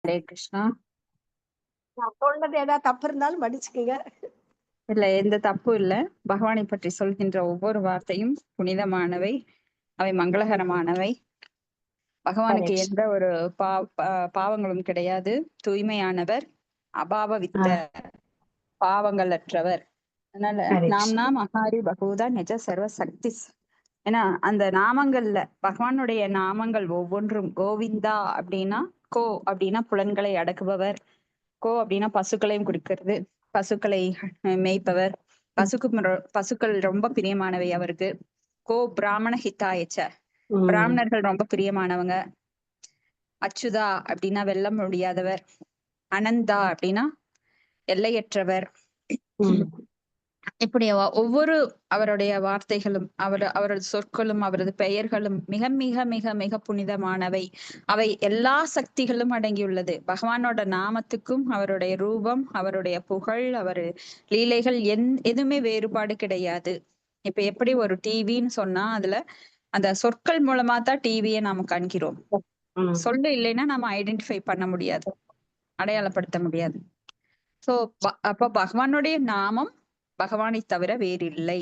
ஹரே கிருஷ்ணா. நான் சொல்றது ஏதாவது தப்பு இருந்தாலும் மன்னிச்சுக்கங்க. இல்ல, எந்த தப்பும் இல்ல. பகவானை பற்றி சொல்கின்ற ஒவ்வொரு வார்த்தையும் புனிதமானவை, அவை மங்களகரமானவை. பகவானுக்கு ஹரே எந்த ஒரு பாவங்களும் கிடையாது. தூய்மையானவர், அபாவவித்த பாவங்கள் அற்றவர். அதனால நாம்னா மகாரி பகவதா நிஜ சர்வ சக்தி. ஏன்னா அந்த நாமங்கள்ல பகவானுடைய நாமங்கள் ஒவ்வொன்றும் கோவிந்தா அப்படின்னா, கோ அப்படின்னா புலன்களை அடக்குபவர், கோ அப்படின்னா பசுக்களையும் குறிக்கிறது, பசுக்களை மேய்ப்பவர். பசுக்கள் ரொம்ப பிரியமானவை அவருக்கு. கோ பிராமண ஹிதாயச்ச, பிராமணர்கள் ரொம்ப பிரியமானவங்க. அச்சுதா அப்படின்னா வெல்ல முடியாதவர். அனந்தா அப்படின்னா எல்லையற்றவர். இப்படி ஒவ்வொரு அவருடைய வார்த்தைகளும் அவரது சொற்களும் அவரது பெயர்களும் மிக மிக மிக மிக புனிதமானவை. அவை எல்லா சக்திகளும் அடங்கியுள்ளது. பகவானோட நாமத்துக்கும் அவருடைய ரூபம், அவருடைய புகழ், அவர் லீலைகள் எதுவுமே வேறுபாடு கிடையாது. இப்ப எப்படி ஒரு டிவின்னு சொன்னா அதுல அந்த சொற்கள் மூலமா தான் டிவியை நாம காண்கிறோம். சொல்லு இல்லைன்னா நாம ஐடென்டிஃபை பண்ண முடியாது, அடையாளப்படுத்த முடியாது. சோ அப்ப பகவானுடைய நாமம் பகவானை தவிர வேறில்லை.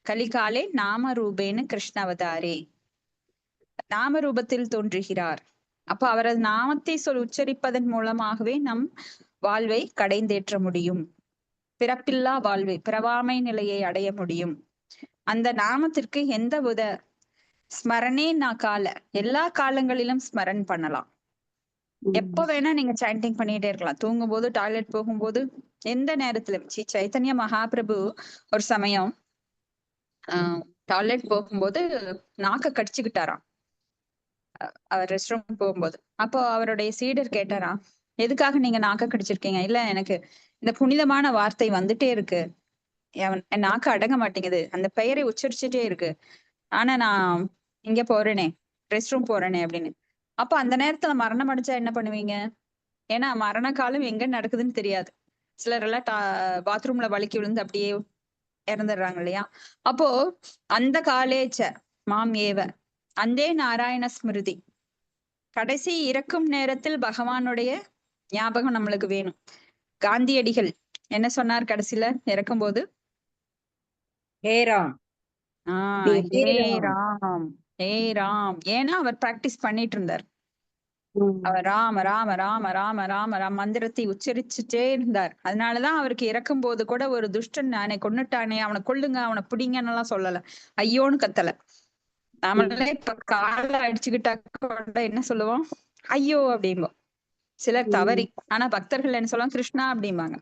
கலிகாலே நாம ரூபேன கிருஷ்ண அவதாரே, நாம ரூபத்தில் தோன்றுகிறார். அப்ப அவரது நாமத்தை உச்சரிப்பதன் மூலமாகவே நம் வாழ்வை கடைந்தேற்ற முடியும். பிறப்பில்லா வாழ்வை, பிறவாமை நிலையை அடைய முடியும். அந்த நாமத்திற்கு எந்த வித ஸ்மரணே எல்லா காலங்களிலும் ஸ்மரன் பண்ணலாம். எப்ப வேணா நீங்க சாண்டிங் பண்ணிட்டே இருக்கலாம். தூங்கும் போது, டாய்லெட் போகும்போது, எந்த நேரத்திலும். சைத்தன்ய மகாபிரபு ஒரு சமயம் டாய்லெட் போகும்போது நாக்க கடிச்சுக்கிட்டாராம், அவர் ரெஸ்ட் ரூம் போகும்போது. அப்போ அவருடைய சீடர் கேட்டாராம், எதுக்காக நீங்க நாக்க கடிச்சிருக்கீங்க? இல்ல, எனக்கு இந்த புனிதமான வார்த்தை வந்துட்டே இருக்கு, என் நாக்கு அடங்க மாட்டேங்குது, அந்த பெயரை உச்சரிச்சுட்டே இருக்கு, ஆனா நான் இங்க போறேனே, ரெஸ்ட் ரூம் போறேனே அப்படின்னு. அப்ப அந்த நேரத்துல மரணம் அடைஞ்சா என்ன பண்ணுவீங்க? ஏன்னா மரண காலம் எங்க நடக்குதுன்னு தெரியாது. சிலர் எல்லாம் பாத்ரூம்ல வலிக்கி விழுந்து அப்படியே இறந்துடுறாங்க இல்லையா? அப்போ அந்த காலேச்ச மாம் ஏவ அந்தே நாராயண ஸ்மிருதி, கடைசி இறக்கும் நேரத்தில் பகவானுடைய ஞாபகம் நம்மளுக்கு வேணும். காந்தியடிகள் என்ன சொன்னார் கடைசியில இறக்கும் போது? ஹே ராம், ஹே ராம், ஹே ராம். ஏன்னா அவர் பிராக்டிஸ் பண்ணிட்டு இருந்தார். அவர் ராம ராம ராம ராம ராம ராம மந்திரத்தை உச்சரிச்சுட்டே இருந்தார். அதனாலதான் அவருக்கு இறக்கும் போது கூட ஒரு துஷ்டன் அவனை கொன்னுட்டானே, அவனை கொல்லுங்க, அவனை பிடிங்கன்னு எல்லாம் சொல்லல, ஐயோன்னு கத்தல. நம்மளே இப்ப கால அடிச்சுக்கிட்டா கூட என்ன சொல்லுவோம்? ஐயோ அப்படிம்போம். சிலர் தவறி. ஆனா பக்தர்கள் என்ன சொல்லுவாங்க? கிருஷ்ணா அப்படிம்பாங்க.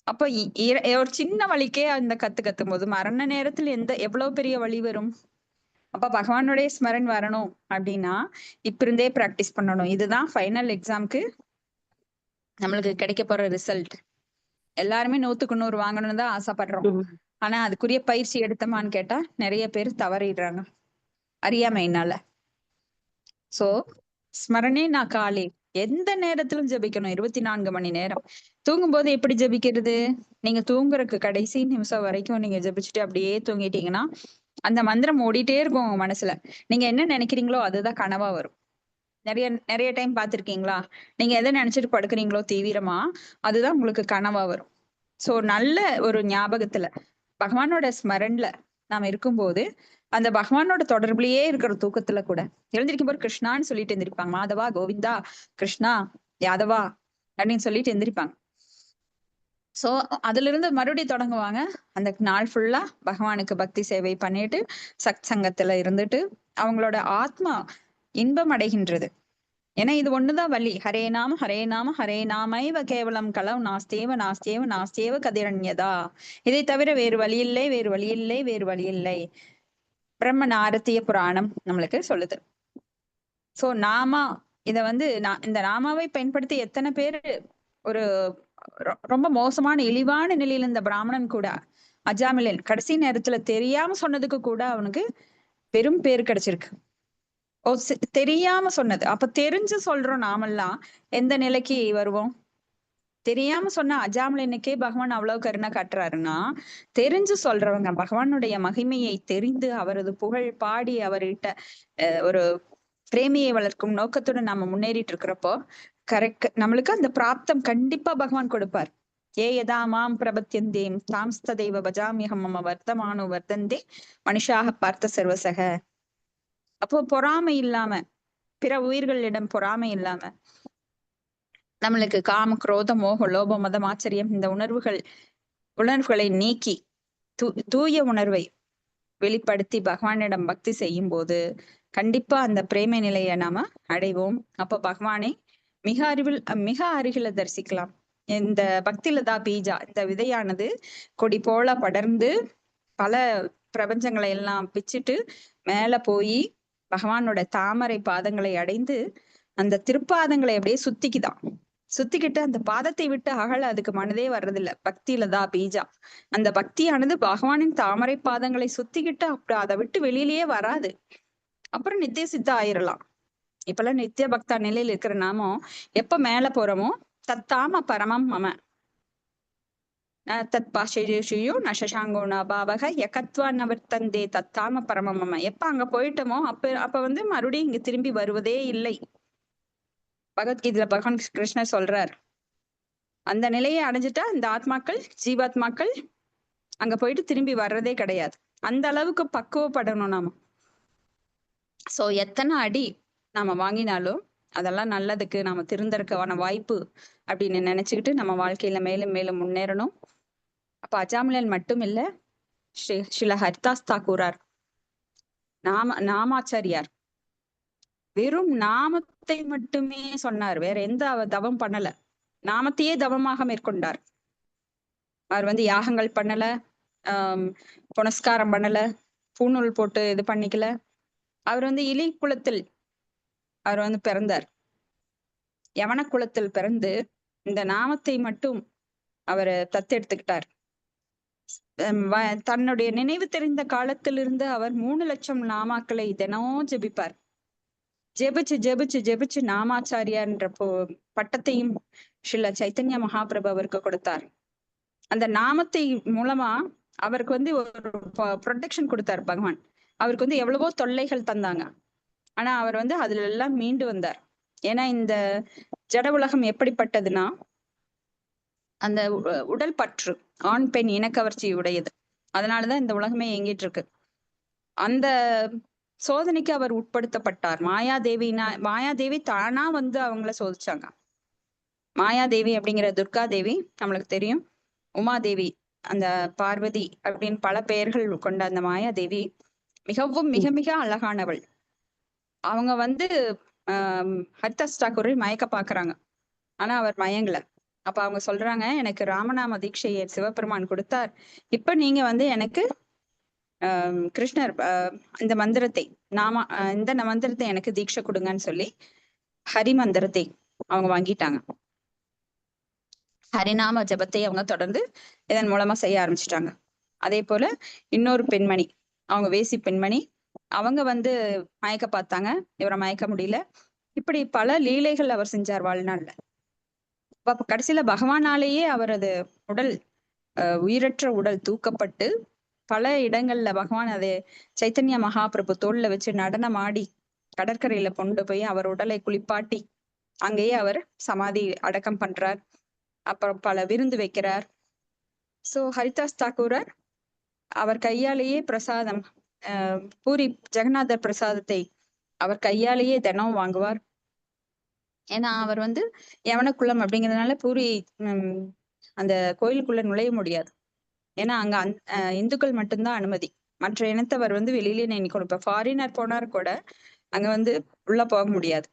அப்ப ஒரு சின்ன வலிக்கே அந்த கத்தும் போது மரண நேரத்தில் எவ்வளவு பெரிய வலி வரும். அப்ப பகவானுடைய ஸ்மரன் வரணும் அப்படின்னா இப்ப இருந்தே பிராக்டிஸ் பண்ணணும். இதுதான் ஃபைனல் எக்ஸாம்க்கு நம்மளுக்கு கிடைக்க போற ரிசல்ட். எல்லாருமே 100க்கு 100 வாங்கணும்னு தான் ஆசைப்படுறோம். ஆனா அதுக்குரிய பயிற்சி எடுத்தோமான்னு கேட்டா நிறைய பேர் தவறிடுறாங்க அறியாமையினால. சோ ஸ்மரணே நான் காலே எந்த நேரத்திலும் ஜபிக்கணும், 24 மணி நேரம். தூங்கும் போது எப்படி ஜபிக்கிறது? நீங்க தூங்குறதுக்கு கடைசி நிமிஷம் வரைக்கும் நீங்க ஜபிச்சுட்டு அப்படியே தூங்கிட்டீங்கன்னா அந்த மந்திரம் ஓடிட்டே இருக்கும் உங்க மனசுல. நீங்க என்ன நினைக்கிறீங்களோ அதுதான் கனவா வரும். நிறைய நிறைய டைம் பாத்திருக்கீங்களா? நீங்க எதை நினைச்சிட்டு படுக்கிறீங்களோ தீவிரமா, அதுதான் உங்களுக்கு கனவா வரும். சோ நல்ல ஒரு ஞாபகத்துல பகவானோட ஸ்மரன்ல நாம இருக்கும்போது அந்த பகவானோட தொடர்புலயே இருக்கிற தூக்கத்துல கூட எழுந்திருக்கும் போது கிருஷ்ணான்னு சொல்லிட்டு எந்திரிப்பாங்க. மாதவா, கோவிந்தா, கிருஷ்ணா, யாதவா அப்படின்னு சொல்லிட்டு எந்திரிப்பாங்க. சோ அதுல இருந்து மறுபடியும் தொடங்குவாங்க. அந்த நாள் ஃபுல்லா பகவானுக்கு பக்தி சேவை பண்ணிட்டு சத் சங்கத்துல இருந்துட்டு அவங்களோட ஆத்மா இன்பம் அடைகின்றது. ஏன்னா இது ஒண்ணுதான் வழி. ஹரே நாம ஹரே நாம ஹரே நாமைவ கேவலம் கலம் நாஸ்தேவ நாஸ்தேவ நாஸ்தேவ கதிரண்யதா. இதை தவிர வேறு வழி இல்லை, வேறு வழி இல்லை, வேறு வழி இல்லை. பிரம்ம நாரதிய புராணம் நம்மளுக்கு சொல்லுது. சோ நாமா இத இந்த நாமாவை பயன்படுத்தி எத்தனை பேரு ஒரு ரொம்ப மோசமான இழிவான நிலையில இந்த பிராமணன் கூட அஜாமிலன் கடைசி நேரத்துல தெரியாம சொன்னதுக்கு கூட அவனுக்கு பெரும் பேர் கிடைச்சிருக்கு. தெரியாம சொன்னது. அப்ப தெரிஞ்சு சொல்றோம் நாமெல்லாம் எந்த நிலைக்கு வருவோம்? தெரியாம சொன்ன அஜாமிலனுக்கே பகவான் அவ்வளவு கருணை காட்டுறாருன்னா, தெரிஞ்சு சொல்றவங்க பகவானுடைய மகிமையை தெரிந்து அவரது புகழ் பாடி அவர்கிட்ட ஒரு பிரேமியை வளர்க்கும் நோக்கத்துடன் நாம முன்னேறிட்டு இருக்கிறப்போ கரெக்ட். நம்மளுக்கு அந்த பிராப்தம் கண்டிப்பா பகவான் கொடுப்பார். ஏ யதா மாம் பிரபத்யந்தேம் தாம்ஸ்ததைவ பஜாமியகம் மம வர்த்தமானோ வர்த்தந்தே மனுஷாக பார்த்த சர்வசக. அப்போ பொறாமை இல்லாம, பிற உயிர்களிடம் பொறாமை இல்லாம, நம்மளுக்கு காம குரோத மோக லோப மதம் ஆச்சரியம் இந்த உணர்வுகளை நீக்கி தூய உணர்வை வெளிப்படுத்தி பகவானிடம் பக்தி செய்யும் போது கண்டிப்பா அந்த பிரேம நிலையை நாம அடைவோம். அப்ப பகவானை மிக அருகில தரிசிக்கலாம். இந்த பக்திலதா பீஜா, இந்த விதையானது கொடி போல படர்ந்து பல பிரபஞ்சங்களை எல்லாம் பிச்சுட்டு மேல போய் பகவானோட தாமரை பாதங்களை அடைந்து அந்த திருப்பாதங்களை அப்படியே சுத்திக்கிட்டு அந்த பாதத்தை விட்டு அகல அதுக்கு மனதே வர்றதில்ல. பக்திலதா பீஜா, அந்த பக்தியானது பகவானின் தாமரை பாதங்களை சுத்திக்கிட்டு அப்படி அதை விட்டு வெளியிலேயே வராது. அப்புறம் நித்திய சித்தா ஆயிரலாம். இப்பெல்லாம் நித்திய பக்தா நிலையில இருக்கிற நாமோ எப்ப மேல போறோமோ தத்தாம பரமம் மம தத் பாஷேஷியோ நசசாங்கோ நபாவக யகத்வா நவர்த்தந்தே தத்தாம பரமம் மம. எப்ப அங்க போயிட்டோமோ அப்ப வந்து மறுபடியும் இங்க திரும்பி வருவதே இல்லை. பகவத்கீதையில பகவான் கிருஷ்ணர் சொல்றார், அந்த நிலையை அடைஞ்சிட்டா இந்த ஆத்மாக்கள் ஜீவாத்மாக்கள் அங்க போயிட்டு திரும்பி வர்றதே கிடையாது. அந்த அளவுக்கு பக்குவப்படணும் நாம. சோ எத்தனை அடி நாம வாங்கினாலும் அதெல்லாம் நல்லதுக்கு, நாம திருந்தறதுக்கான வாய்ப்பு அப்படின்னு நினைச்சுக்கிட்டு நம்ம வாழ்க்கையில மேலும் மேலும் முன்னேறணும். அப்ப அஜாமிலன் மட்டும் இல்ல, ஸ்ரீல ஹரிதாஸ் தாக்கூரார் நாமாச்சாரியார் வெறும் நாமத்தை மட்டுமே சொன்னார். வேற எந்த தவம் பண்ணல, நாமத்தையே தவமாக மேற்கொண்டார். அவர் வந்து யாகங்கள் பண்ணல, புனஸ்காரம் பண்ணல, பூநூல் போட்டு இது பண்ணிக்கல. அவர் வந்து இலி குலத்தில் அவர் வந்து பிறந்தார். யவன குலத்தில் பிறந்து இந்த நாமத்தை மட்டும் அவர் தத்தெடுத்துக்கிட்டார். தன்னுடைய நினைவு தெரிந்த காலத்திலிருந்து அவர் 3 லட்சம் நாமாக்களை தினம் ஜெபிப்பார். ஜெபிச்சு நாமாச்சாரியார்ன்ற பட்டத்தையும் ஸ்ரீல சைத்தன்ய மகாபிரபு அவருக்கு கொடுத்தார். அந்த நாமத்தை மூலமா அவருக்கு வந்து ஒரு ப்ரொடெக்ஷன் கொடுத்தார் பகவான். அவருக்கு வந்து எவ்வளவோ தொல்லைகள் தந்தாங்க, ஆனா அவர் வந்து அதுல எல்லாம் மீண்டு வந்தார். ஏன்னா இந்த ஜட உலகம் எப்படிப்பட்டதுன்னா, அந்த உடல் பற்று, ஆண் பெண் இனக்கவர்ச்சி உடையது. அதனாலதான் இந்த உலகமே இயங்கிட்டு இருக்கு. அந்த சோதனைக்கு அவர் உட்படுத்தப்பட்டார். மாயாதேவி தானா வந்து அவங்கள சோதிச்சாங்க. மாயாதேவி அப்படிங்கிற துர்கா தேவி நம்மளுக்கு தெரியும். உமாதேவி, அந்த பார்வதி அப்படின்னு பல பெயர்கள் கொண்ட அந்த மாயாதேவி மிகவும் மிக மிக அழகானவள். அவங்க வந்து ஹரிதாஸ் தாக்கூரை மயக்க பாக்குறாங்க, ஆனா அவர் மயங்கல. அப்ப அவங்க சொல்றாங்க, எனக்கு ராமநாம தீட்சையை சிவபெருமான் கொடுத்தார், இப்ப நீங்க வந்து எனக்கு கிருஷ்ணர் இந்த மந்திரத்தை இந்த மந்திரத்தை எனக்கு தீட்சை கொடுங்கன்னு சொல்லி ஹரி மந்திரத்தை அவங்க வாங்கிட்டாங்க. ஹரிநாம ஜபத்தை அவங்க தொடர்ந்து இதன் மூலமா செய்ய ஆரம்பிச்சுட்டாங்க. அதே போல இன்னொரு பெண்மணி, அவங்க வேசி பெண்மணி, அவங்க வந்து மயக்க பார்த்தாங்க, இவரை மயக்க முடியல. இப்படி பல லீலைகள் அவர் செஞ்சார் வாழ்நாள்ல. அப்ப கடைசியில பகவானாலேயே அவரது உடல் உயிரற்ற உடல் தூக்கப்பட்டு பல இடங்கள்ல பகவான் அதை சைத்தன்ய மகாபிரபு தோல்ல வச்சு நடனம் ஆடி கடற்கரையில கொண்டு போய் அவர் உடலை குளிப்பாட்டி அங்கேயே அவர் சமாதி அடக்கம் பண்றார். அப்புறம் பல விருந்து வைக்கிறார். சோ ஹரிதாஸ் தாக்கூரர் அவர் கையாலேயே பிரசாதம், பூரி ஜெகநாதர் பிரசாதத்தை அவர் கையாலேயே தினம் வாங்குவார். ஏன்னா அவர் வந்து யவனக்குளம் அப்படிங்கிறதுனால பூரி அந்த கோயிலுக்குள்ள நுழைய முடியாது. ஏன்னா அங்க இந்துக்கள் மட்டும்தான் அனுமதி, மற்ற இனத்தவர் வந்து வெளியிலேயே நினைக்கணும். இப்ப ஃபாரினர் போனார் கூட அங்க வந்து உள்ள போக முடியாது.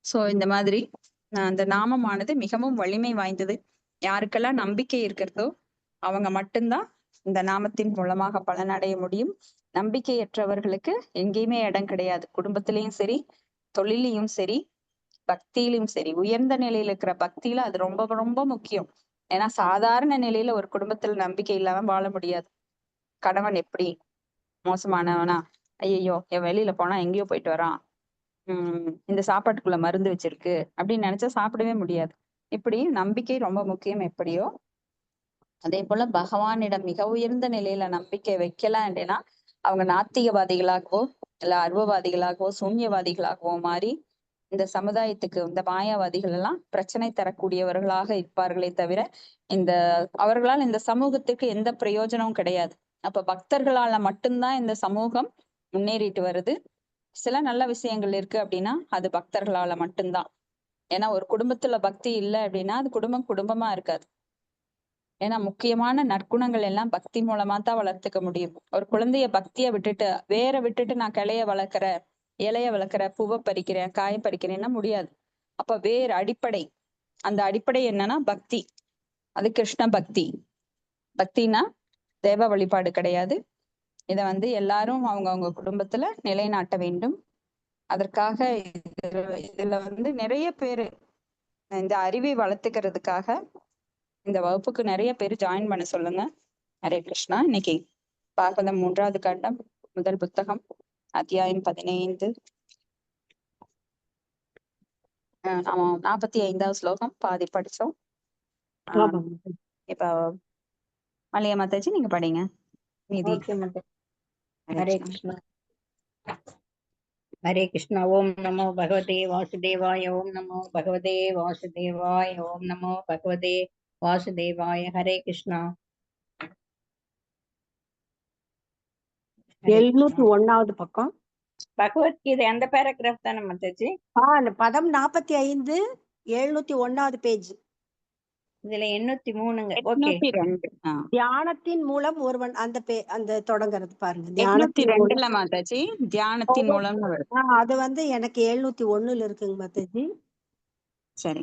சோ இந்த மாதிரி அந்த நாமமானது மிகவும் வலிமை வாய்ந்தது. யாருக்கெல்லாம் நம்பிக்கை இருக்கிறதோ அவங்க மட்டும்தான் இந்த நாமத்தின் மூலமாக பலனடைய முடியும். நம்பிக்கையற்றவர்களுக்கு எங்கேயுமே இடம் கிடையாது. குடும்பத்திலையும் சரி, தொழிலையும் சரி, பக்தியிலும் சரி. உயர்ந்த நிலையில இருக்கிற பக்தியில அது ரொம்ப ரொம்ப முக்கியம். ஏன்னா சாதாரண நிலையில ஒரு குடும்பத்துல நம்பிக்கை இல்லாம வாழ முடியாது. கணவன் எப்படி மோசமானவனா, ஐயோ என் வெளியில போனா எங்கேயோ போயிட்டு வரான், இந்த சாப்பாட்டுக்குள்ள மருந்து வச்சிருக்கு அப்படின்னு நினைச்சா சாப்பிடவே முடியாது. இப்படி நம்பிக்கை ரொம்ப முக்கியம். எப்படியோ அதே போல பகவானிடம் மிக உயர்ந்த நிலையில நம்பிக்கை வைக்கலாம் அப்படின்னா அவங்க நாத்திகவாதிகளாகவோ இல்ல அர்வவாதிகளாகவோ சூன்யவாதிகளாகவோ மாறி இந்த சமுதாயத்துக்கு இந்த மாயாவாதிகள் எல்லாம் பிரச்சனை தரக்கூடியவர்களாக இருப்பார்களே தவிர இந்த அவர்களால் இந்த சமூகத்துக்கு எந்த பிரயோஜனமும் கிடையாது. அப்ப பக்தர்களால மட்டும்தான் இந்த சமூகம் முன்னேறிட்டு வருது. சில நல்ல விஷயங்கள் இருக்கு அப்படின்னா அது பக்தர்களால மட்டும்தான். ஏன்னா ஒரு குடும்பத்துல பக்தி இல்லை அப்படின்னா அது குடும்பமா இருக்காது. ஏன்னா முக்கியமான நற்குணங்கள் எல்லாம் பக்தி மூலமா தான் வளர்த்துக்க முடியும். ஒரு குழந்தைய பக்திய விட்டுட்டு வேற விட்டுட்டு நான் கிளைய வளர்க்குறேன், இலைய வளர்க்குறேன், பூவை பறிக்கிறேன், காய பறிக்கிறேன்னா முடியாது. அப்ப வேற அடிப்படை, அந்த அடிப்படை என்னன்னா பக்தி. அது கிருஷ்ண பக்தி. பக்தினா தேவ வழிபாடு கிடையாது. இத எல்லாரும் அவங்க குடும்பத்துல நிலைநாட்ட வேண்டும். அதற்காக இதுல நிறைய பேரு இந்த அறிவை வளர்த்துக்கிறதுக்காக இந்த வகுப்புக்கு நிறைய பேர் ஜாயின் பண்ண சொல்லுங்க. ஹரே கிருஷ்ணா. இன்னைக்கு பாகவதம் 3வது கண்டம், முதல் புத்தகம், அத்தியாயம் 15. நாம 45வது ஸ்லோகம் பாதி படிச்சோம். இப்ப மல்லிகா மாதாஜி நீங்க படிங்க மீதி. ஹரே கிருஷ்ணா. ஹரே கிருஷ்ணா. ஓம் நமோ பகவதே வாசுதேவாய. ஓம் நமோ பகவதே வாசுதேவாய. ஓம் நமோ பகவதே வாசுதேவாய. ஹரே கிருஷ்ணா. 701வது பக்கம். பகவத்கீதை அந்த பேராகிராஃப் தானே மாதாஜி? பதம் 45, 701வது பேஜ். இதுல 803ங்க. 802. தியானத்தின் மூலம் ஒருவன் அந்த தொடங்குறது பாருங்க. 802ல மாதாஜி தியானத்தின் மூலம். அது எனக்கு 701ல இருக்குங்க மாதாஜி. சரி.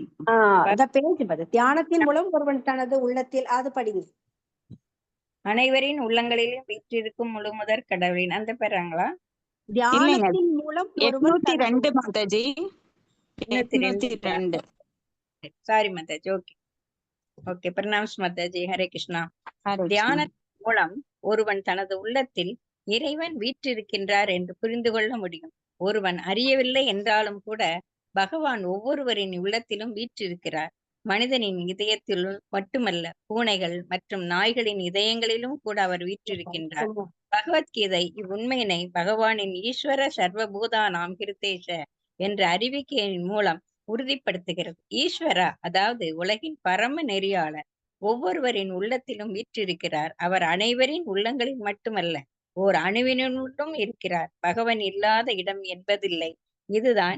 அத பேஜ் பாரு. தியானத்தின் மூலம் ஒருவன் தனது உள்ளத்தில், அது படிங்க. அனைவரின் உள்ளங்களிலும் வீற்றிருக்கும் முழுமுதற் கடவுளின் அந்த பேராங்களா? தியானத்தின் மூலம் ஒருவன் 802 Mataji. 802. Sorry Mataji. Okay pranams Mataji. Hare Krishna. தியானத்தின் மூலம் ஒருவன் தனது உள்ளத்தில் இறைவன் வீற்றிருக்கின்றார் என்று புரிந்து கொள்ள முடியும். ஒருவன் அறியவில்லை என்றாலும் கூட பகவான் ஒவ்வொருவரின் உள்ளத்திலும் வீற்றிருக்கிறார். மனிதனின் இதயத்திலும் மட்டுமல்ல, பூனைகள் மற்றும் நாய்களின் இதயங்களிலும் கூட அவர் வீற்றிருக்கின்றார். பகவத்கீதை இவ்வுண்மையினை பகவானின் ஈஸ்வர சர்வபூதானாம் ஹிருதேஷ என்ற அறிவிக்கையின் மூலம் உறுதிப்படுத்துகிறது. ஈஸ்வரா, அதாவது உலகின் பரம நெறியாளர், ஒவ்வொருவரின் உள்ளத்திலும் வீற்றிருக்கிறார். அவர் அனைவரின் உள்ளங்களில் மட்டுமல்ல, ஓர் அணுவினுள்ளும் இருக்கிறார். பகவான் இல்லாத இடம் என்பதில்லை. இதுதான்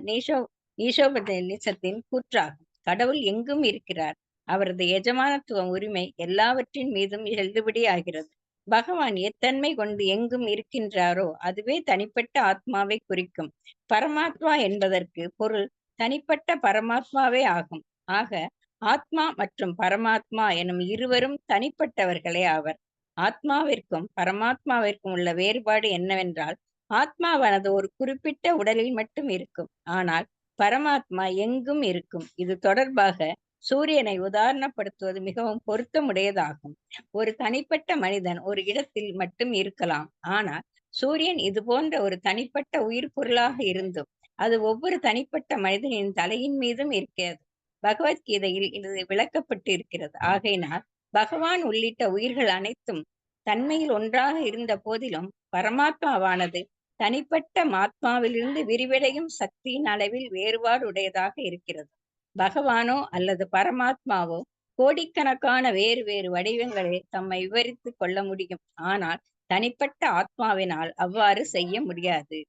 ஈசோபதேசத்தின் கூற்றாகும். கடவுள் எங்கும் இருக்கிறார். அவரது எஜமானத்துவம் உரிமை எல்லாவற்றின் மீதும் செல்லுபடி ஆகிறது. பகவான் எத்தன்மை கொண்டு எங்கும் இருக்கின்றாரோ அதுவே தனிப்பட்ட ஆத்மாவை குறிக்கும். பரமாத்மா என்பதற்கு பொருள் தனிப்பட்ட பரமாத்மாவே ஆகும். ஆக ஆத்மா மற்றும் பரமாத்மா எனும் இருவரும் தனிப்பட்டவர்களே ஆவர். ஆத்மாவிற்கும் பரமாத்மாவிற்கும் உள்ள வேறுபாடு என்னவென்றால், ஆத்மாவானது ஒரு குறிப்பிட்ட உடலில் மட்டும் இருக்கும், ஆனால் பரமாத்மா எங்கும் இருக்கும். இது தொடர்பாக சூரியனை உதாரணப்படுத்துவது மிகவும் பொருத்தமுடையதாகும். ஒரு தனிப்பட்ட மனிதன் ஒரு இடத்தில் மட்டும் இருக்கலாம், ஆனால் சூரியன் இது போன்ற ஒரு தனிப்பட்ட உயிர் பொருளாக இருந்தும் அது ஒவ்வொரு தனிப்பட்ட மனிதனின் தலையின் மீதும் இருக்கிறது. பகவத்கீதையில் இது விளக்கப்பட்டு இருக்கிறது. ஆகையினால் பகவான் உள்ளிட்ட உயிர்கள் அனைத்தும் தன்மையில் ஒன்றாக இருந்த போதிலும் பரமாத்மாவானது தனிப்பட்ட ஆத்மாவிலிருந்து விரிவடையும் சக்தியின் அளவில் வேறுபாடு உடையதாக இருக்கிறது. பகவானோ அல்லது பரமாத்மாவோ கோடிக்கணக்கான வேறு வேறு வடிவங்களில் தம்மை விவரித்துக் கொள்ள முடியும். ஆனால் தனிப்பட்ட ஆத்மாவினால் அவ்வாறு செய்ய முடியாது.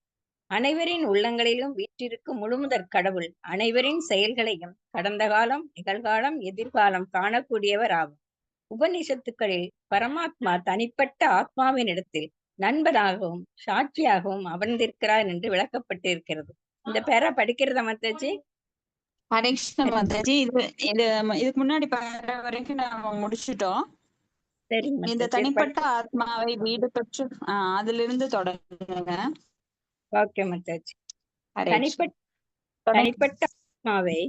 அனைவரின் உள்ளங்களிலும் வீற்றிருக்கும் முழுமுதற் கடவுள் அனைவரின் செயல்களையும் கடந்த காலம், நிகழ்காலம், எதிர்காலம் காணக்கூடியவர் ஆகும். உபநிஷத்துக்களில் பரமாத்மா தனிப்பட்ட ஆத்மாவின் இடத்தில் நண்பராகவும் சாட்சியாகவும் அமர்ந்திருக்கிறார் என்று விளக்கப்பட்டிருக்கிறது. இந்த பேரா படிக்கிறதா மாதாஜி? மாதாஜி இதுக்கு முன்னாடி பேரா வரைக்கும் நாம முடிச்சுட்டோம். இந்த தனிப்பட்ட ஆத்மாவை வீடு பெற்று அதிலிருந்து தொடங்குங்க. ஓகே மாதாஜி. தனிப்பட்ட ஆத்மாவை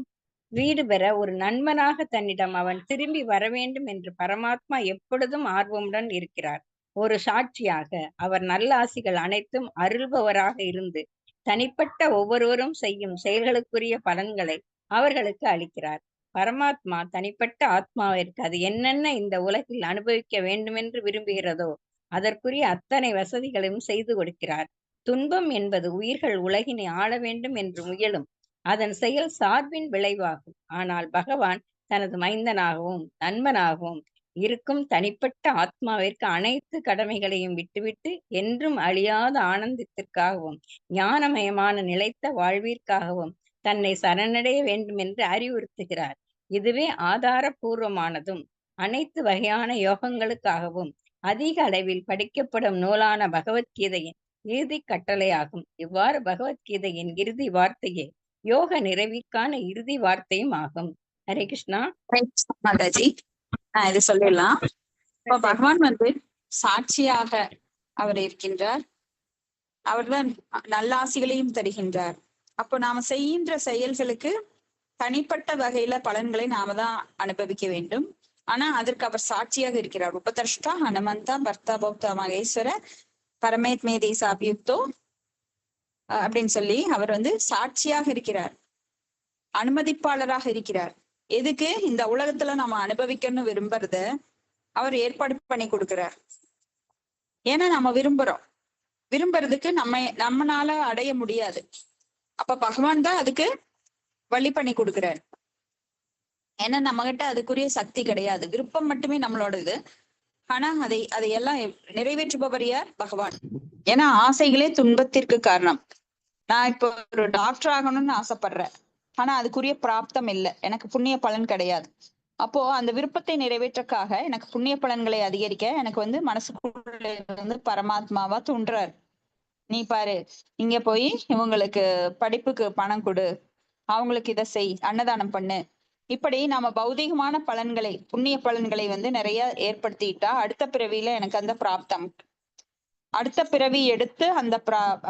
வீடு பெற ஒரு நண்பனாக தன்னிடம் அவன் திரும்பி வர வேண்டும் என்று பரமாத்மா எப்பொழுதும் ஆர்வமுடன் இருக்கிறார். ஒரு சாட்சியாக அவர் நல்லாசிகள் அனைத்தும் அருள்பவராக இருந்து தனிப்பட்ட ஒவ்வொருவரும் செய்யும் செயல்களுக்குரிய பலன்களை அவர்களுக்கு அளிக்கிறார். பரமாத்மா தனிப்பட்ட ஆத்மாவிற்கு அது என்னென்ன இந்த உலகில் அனுபவிக்க வேண்டுமென்று விரும்புகிறதோ அதற்குரிய அத்தனை வசதிகளையும் செய்து கொடுக்கிறார். துன்பம் என்பது உயிர்கள் உலகினை ஆள வேண்டும் என்று முயலும் அதன் செயல் சார்பின் விளைவாகும். ஆனால் பகவான் தனது மைந்தனாகவும் நண்பனாகவும் இருக்கும் தனிப்பட்ட ஆத்மாவிற்கு அனைத்து கடமைகளையும் விட்டுவிட்டு என்றும் அழியாத ஆனந்தத்திற்காகவும் ஞானமயமான நிலைத்த வாழ்விற்காகவும் தன்னை சரணடைய வேண்டும் என்று அறிவுறுத்துகிறார். இதுவே ஆதாரபூர்வமானதும் அனைத்து வகையான யோகங்களுக்காகவும் அதிக அளவில் படிக்கப்படும் நூலான பகவத்கீதையின் இறுதி கட்டளையாகும். இவ்வாறு பகவத்கீதையின் இறுதி வார்த்தையே யோக நிறைவிற்கான இறுதி வார்த்தையும் ஆகும். ஹரே கிருஷ்ணா. மாதாஜி இது சொல்லிடலாம். இப்ப பகவான் வந்து சாட்சியாக அவர் இருக்கின்றார். அவர்தான் நல்லாசிகளையும் தருகின்றார். அப்போ நாம செய்கின்ற செயல்களுக்கு தனிப்பட்ட வகையில பலன்களை நாம தான் அனுபவிக்க வேண்டும். ஆனா அதற்கு அவர் சாட்சியாக இருக்கிறார். உபதர்ஷ்டா ஹனுமந்தா பர்த்தா பௌத்தா மகேஸ்வர பரமேத்மே தேசாபியுக்தோ அப்படின்னு சொல்லி அவர் வந்து சாட்சியாக இருக்கிறார், அனுமதிப்பாளராக இருக்கிறார். எதுக்கு? இந்த உலகத்துல நம்ம அனுபவிக்கணும்னு விரும்புறத அவர் ஏற்பாடு பண்ணி கொடுக்கிறார். ஏன்னா நம்ம விரும்புறதுக்கு நம்மனால அடைய முடியாது. அப்ப பகவான் தான் அதுக்கு வழி பண்ணி கொடுக்கிறார். ஏன்னா நம்ம கிட்ட அதுக்குரிய சக்தி கிடையாது, விருப்பம் மட்டுமே நம்மளோட இது. ஆனா அதையெல்லாம் நிறைவேற்றுபவர் யார்? பகவான். ஏன்னா ஆசைகளே துன்பத்திற்கு காரணம். நான் இப்போ ஒரு டாக்டர் ஆகணும்னு ஆசைப்படுறேன், ஆனா அதுக்குரிய பிராப்தம் இல்லை, எனக்கு புண்ணிய பலன் கிடையாது. அப்போ அந்த விருப்பத்தை நிறைவேற்றக்காக எனக்கு புண்ணிய பலன்களை அதிகரிக்க எனக்கு வந்து மனசுக்குள்ள வந்து பரமாத்மாவா தோன்றார். நீ பாரு, இங்க போய் இவங்களுக்கு படிப்புக்கு பணம் கொடு, அவங்களுக்கு இதை செய், அன்னதானம் பண்ணு. இப்படி நாம பௌதிகமான பலன்களை, புண்ணிய பலன்களை வந்து நிறைய ஏற்படுத்திட்டா அடுத்த பிறவியில எனக்கு அந்த பிராப்தம், அடுத்த பிறவி எடுத்து அந்த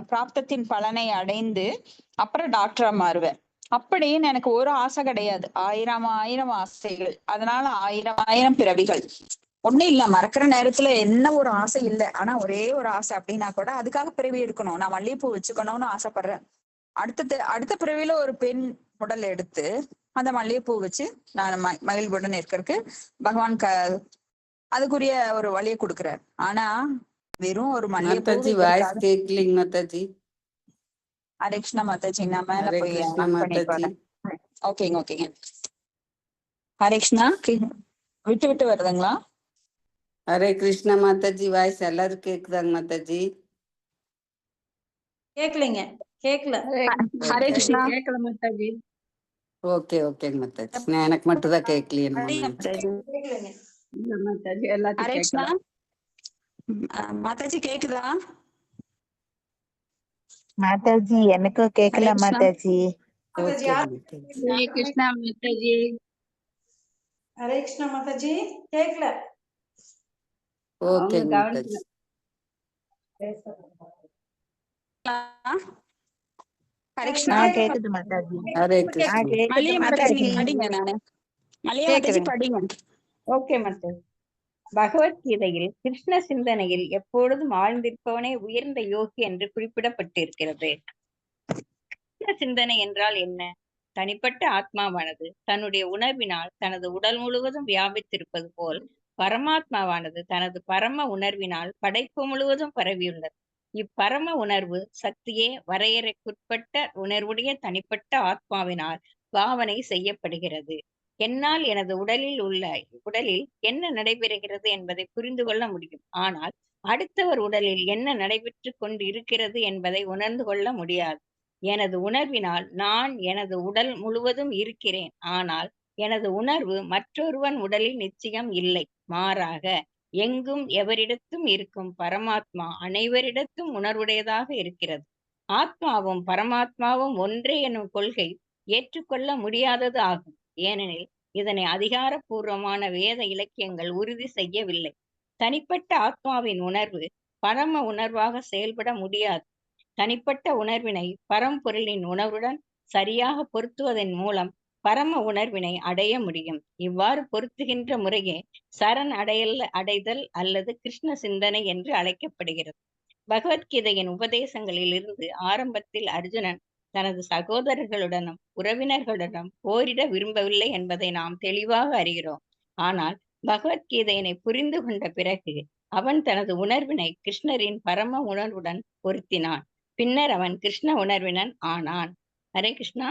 பிராப்தத்தின் பலனை அடைந்து அப்புறம் டாக்டரா மாறுவேன். அப்படின்னு எனக்கு ஒரு ஆசை கிடையாது, ஆயிரம் ஆசைகள். அதனால ஆயிரம் பிறவிகள். ஒண்ணும் இல்ல, மறக்கிற நேரத்துல என்ன ஒரு ஆசை இல்லை, ஆனா ஒரே ஒரு ஆசை அப்படின்னா கூட அதுக்காக பிறவி எடுக்கணும். நான் மல்லிகைப்பூ வச்சுக்கணும்னு ஆசைப்படுறேன். அடுத்த பிறவியில ஒரு பெண் உடல் எடுத்து அந்த மல்லிகைப்பூ வச்சு நான் மகிழ்வுடன் இருக்கிறதுக்கு பகவான் அதுக்குரிய ஒரு வழியை கொடுக்கிறார். ஆனா வெறும் ஒரு மல்லிகைப்பூ. ஹரே கிருஷ்ணா மாதாஜி. நான் மேல போய் ஓகேங்க ஓகேங்க. ஹரே கிருஷ்ணா. விட்டு விட்டு வருதுங்களா? ஹரே கிருஷ்ணா மாதாஜி. வாய்ஸ் எல்லாரும் கேக்குதாங்க மாதாஜி? கேக்கலைங்க, கேக்கல. ஹரே கிருஷ்ணா. கேட்கல மாதாஜி. ஓகே ஓகேங்க மாதாஜி. நான் எனக்கு மட்டும் தான் கேட்கலையே. மாதாஜி எல்லாத்தையும் ஹரே கிருஷ்ணா. கேட்கல. மாதாஜி கேக்குதா? மாதாஜி எனக்கும் கேட்கல மாதாஜி. ஹரே கிருஷ்ணா மாதாஜி. ஹரே கிருஷ்ணா மாதாஜி, கேக்கல. ஓகே மாதாஜி. ஹரே கிருஷ்ணா. கேக்குது மாதாஜி. ஹரே கிருஷ்ணா. மல்லிகை மாதாஜி படிங்க. நானு மல்லிகை மாதாஜி படிங்க. ஓகே மாதாஜி. பகவத்கீதையில் கிருஷ்ண சிந்தனையில் எப்பொழுதும் ஆழ்ந்திருப்பவனே உயர்ந்த யோகி என்று குறிப்பிடப்பட்டிருக்கிறது. கிருஷ்ண சிந்தனை என்றால் என்ன? தனிப்பட்ட ஆத்மாவானது தன்னுடைய உணர்வினால் தனது உடல் முழுவதும் வியாபித்திருப்பது போல் பரமாத்மாவானது தனது பரம உணர்வினால் படைப்பு முழுவதும் பரவியுள்ளது. இப்பரம உணர்வு சக்தியே வரையறைக்குட்பட்ட உணர்வுடைய தனிப்பட்ட ஆத்மாவினால் பாவனை செய்யப்படுகிறது. என்னால் எனது உடலில் என்ன நடைபெறுகிறது என்பதை புரிந்து கொள்ள முடியும். ஆனால் அடுத்தவர் உடலில் என்ன நடைபெற்று கொண்டு இருக்கிறது என்பதை உணர்ந்து கொள்ள முடியாது. எனது உணர்வினால் நான் எனது உடல் முழுவதும் இருக்கிறேன். ஆனால் எனது உணர்வு மற்றொருவன் உடலில் நிச்சயம் இல்லை. மாறாக எங்கும் எவரிடத்தும் இருக்கும் பரமாத்மா அனைவரிடத்தும் உணர்வுடையதாக இருக்கிறது. ஆத்மாவும் பரமாத்மாவும் ஒன்றே எனும் கொள்கை ஏற்றுக்கொள்ள முடியாதது ஆகும். ஏனெனில் இதனை அதிகாரப்பூர்வமான வேத இலக்கியங்கள் உறுதி செய்யவில்லை. தனிப்பட்ட ஆத்மாவின் உணர்வு பரம உணர்வாக செயல்பட முடியாது. தனிப்பட்ட உணர்வினை பரம்பொருளின் உணர்வுடன் சரியாக பொருத்துவதன் மூலம் பரம உணர்வினை அடைய முடியும். இவ்வாறு பொருத்துகின்ற முறையே சரண் அடைதல் அல்லது கிருஷ்ண சிந்தனை என்று அழைக்கப்படுகிறது. பகவத்கீதையின் உபதேசங்களில் இருந்து ஆரம்பத்தில் அர்ஜுனன் தனது சகோதரர்களுடனும் உறவினர்களுடனும் போரிட விரும்பவில்லை என்பதை நாம் தெளிவாக அறிகிறோம். ஆனால் பகவத்கீதையினை புரிந்து கொண்ட பிறகு அவன் தனது உணர்வினை கிருஷ்ணரின் பரம உணர்வுடன் பொருத்தினான். பின்னர் அவன் கிருஷ்ண உணர்வினன் ஆனான். ஹரே கிருஷ்ணா.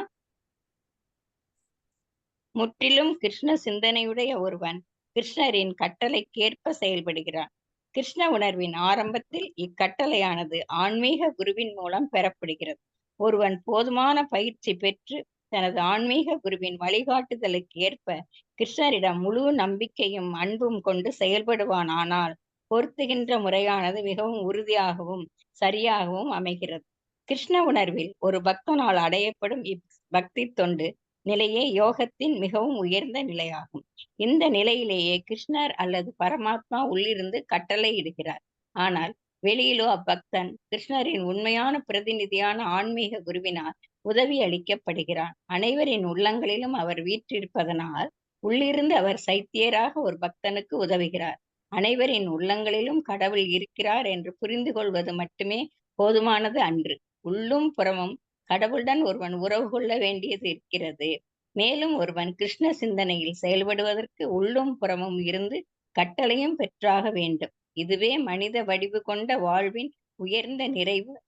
முற்றிலும் கிருஷ்ண சிந்தனையுடைய ஒருவன் கிருஷ்ணரின் கட்டளைக்கேற்ப செயல்படுகிறான். கிருஷ்ண உணர்வின் ஆரம்பத்தில் இக்கட்டளையானது ஆன்மீக குருவின் மூலம் பெறப்படுகிறது. ஒருவன் போதுமான பயிற்சி பெற்று தனது ஆன்மீக குருவின் வழிகாட்டுதலுக்கு ஏற்ப கிருஷ்ணரிடம் முழு நம்பிக்கையும் அன்பும் கொண்டு செயல்படுவானானால் பொருத்துகின்ற முறையானது மிகவும் உறுதியாகவும் சரியாகவும் அமைகிறது. கிருஷ்ண உணர்வில் ஒரு பக்தனால் அடையப்படும் இப்பக்தி தொண்டு நிலையே யோகத்தின் மிகவும் உயர்ந்த நிலையாகும். இந்த நிலையிலேயே கிருஷ்ணர் அல்லது பரமாத்மா உள்ளிருந்து கட்டளை இடுகிறார். ஆனால் வெளியிலோ அப்பக்தன் கிருஷ்ணரின் உண்மையான பிரதிநிதியான ஆன்மீக குருவினால் உதவி அளிக்கப்படுகிறான். அனைவரின் உள்ளங்களிலும் அவர் வீற்றிருப்பதனால் உள்ளிருந்து அவர் சைத்தியராக ஒரு பக்தனுக்கு உதவுகிறார். அனைவரின் உள்ளங்களிலும் கடவுள் இருக்கிறார் என்று புரிந்து கொள்வது மட்டுமே போதுமானது அன்று. உள்ளும் புறமும் கடவுளுடன் ஒருவன் உறவு கொள்ள வேண்டியது இருக்கிறது. மேலும் ஒருவன் கிருஷ்ண சிந்தனையில் செயல்படுவதற்கு உள்ளும் புறமும் இருந்து கட்டளையும் பெற்றாக வேண்டும். இதுவே மனித வடிவு கொண்ட வாழ்வின் உயர்ந்த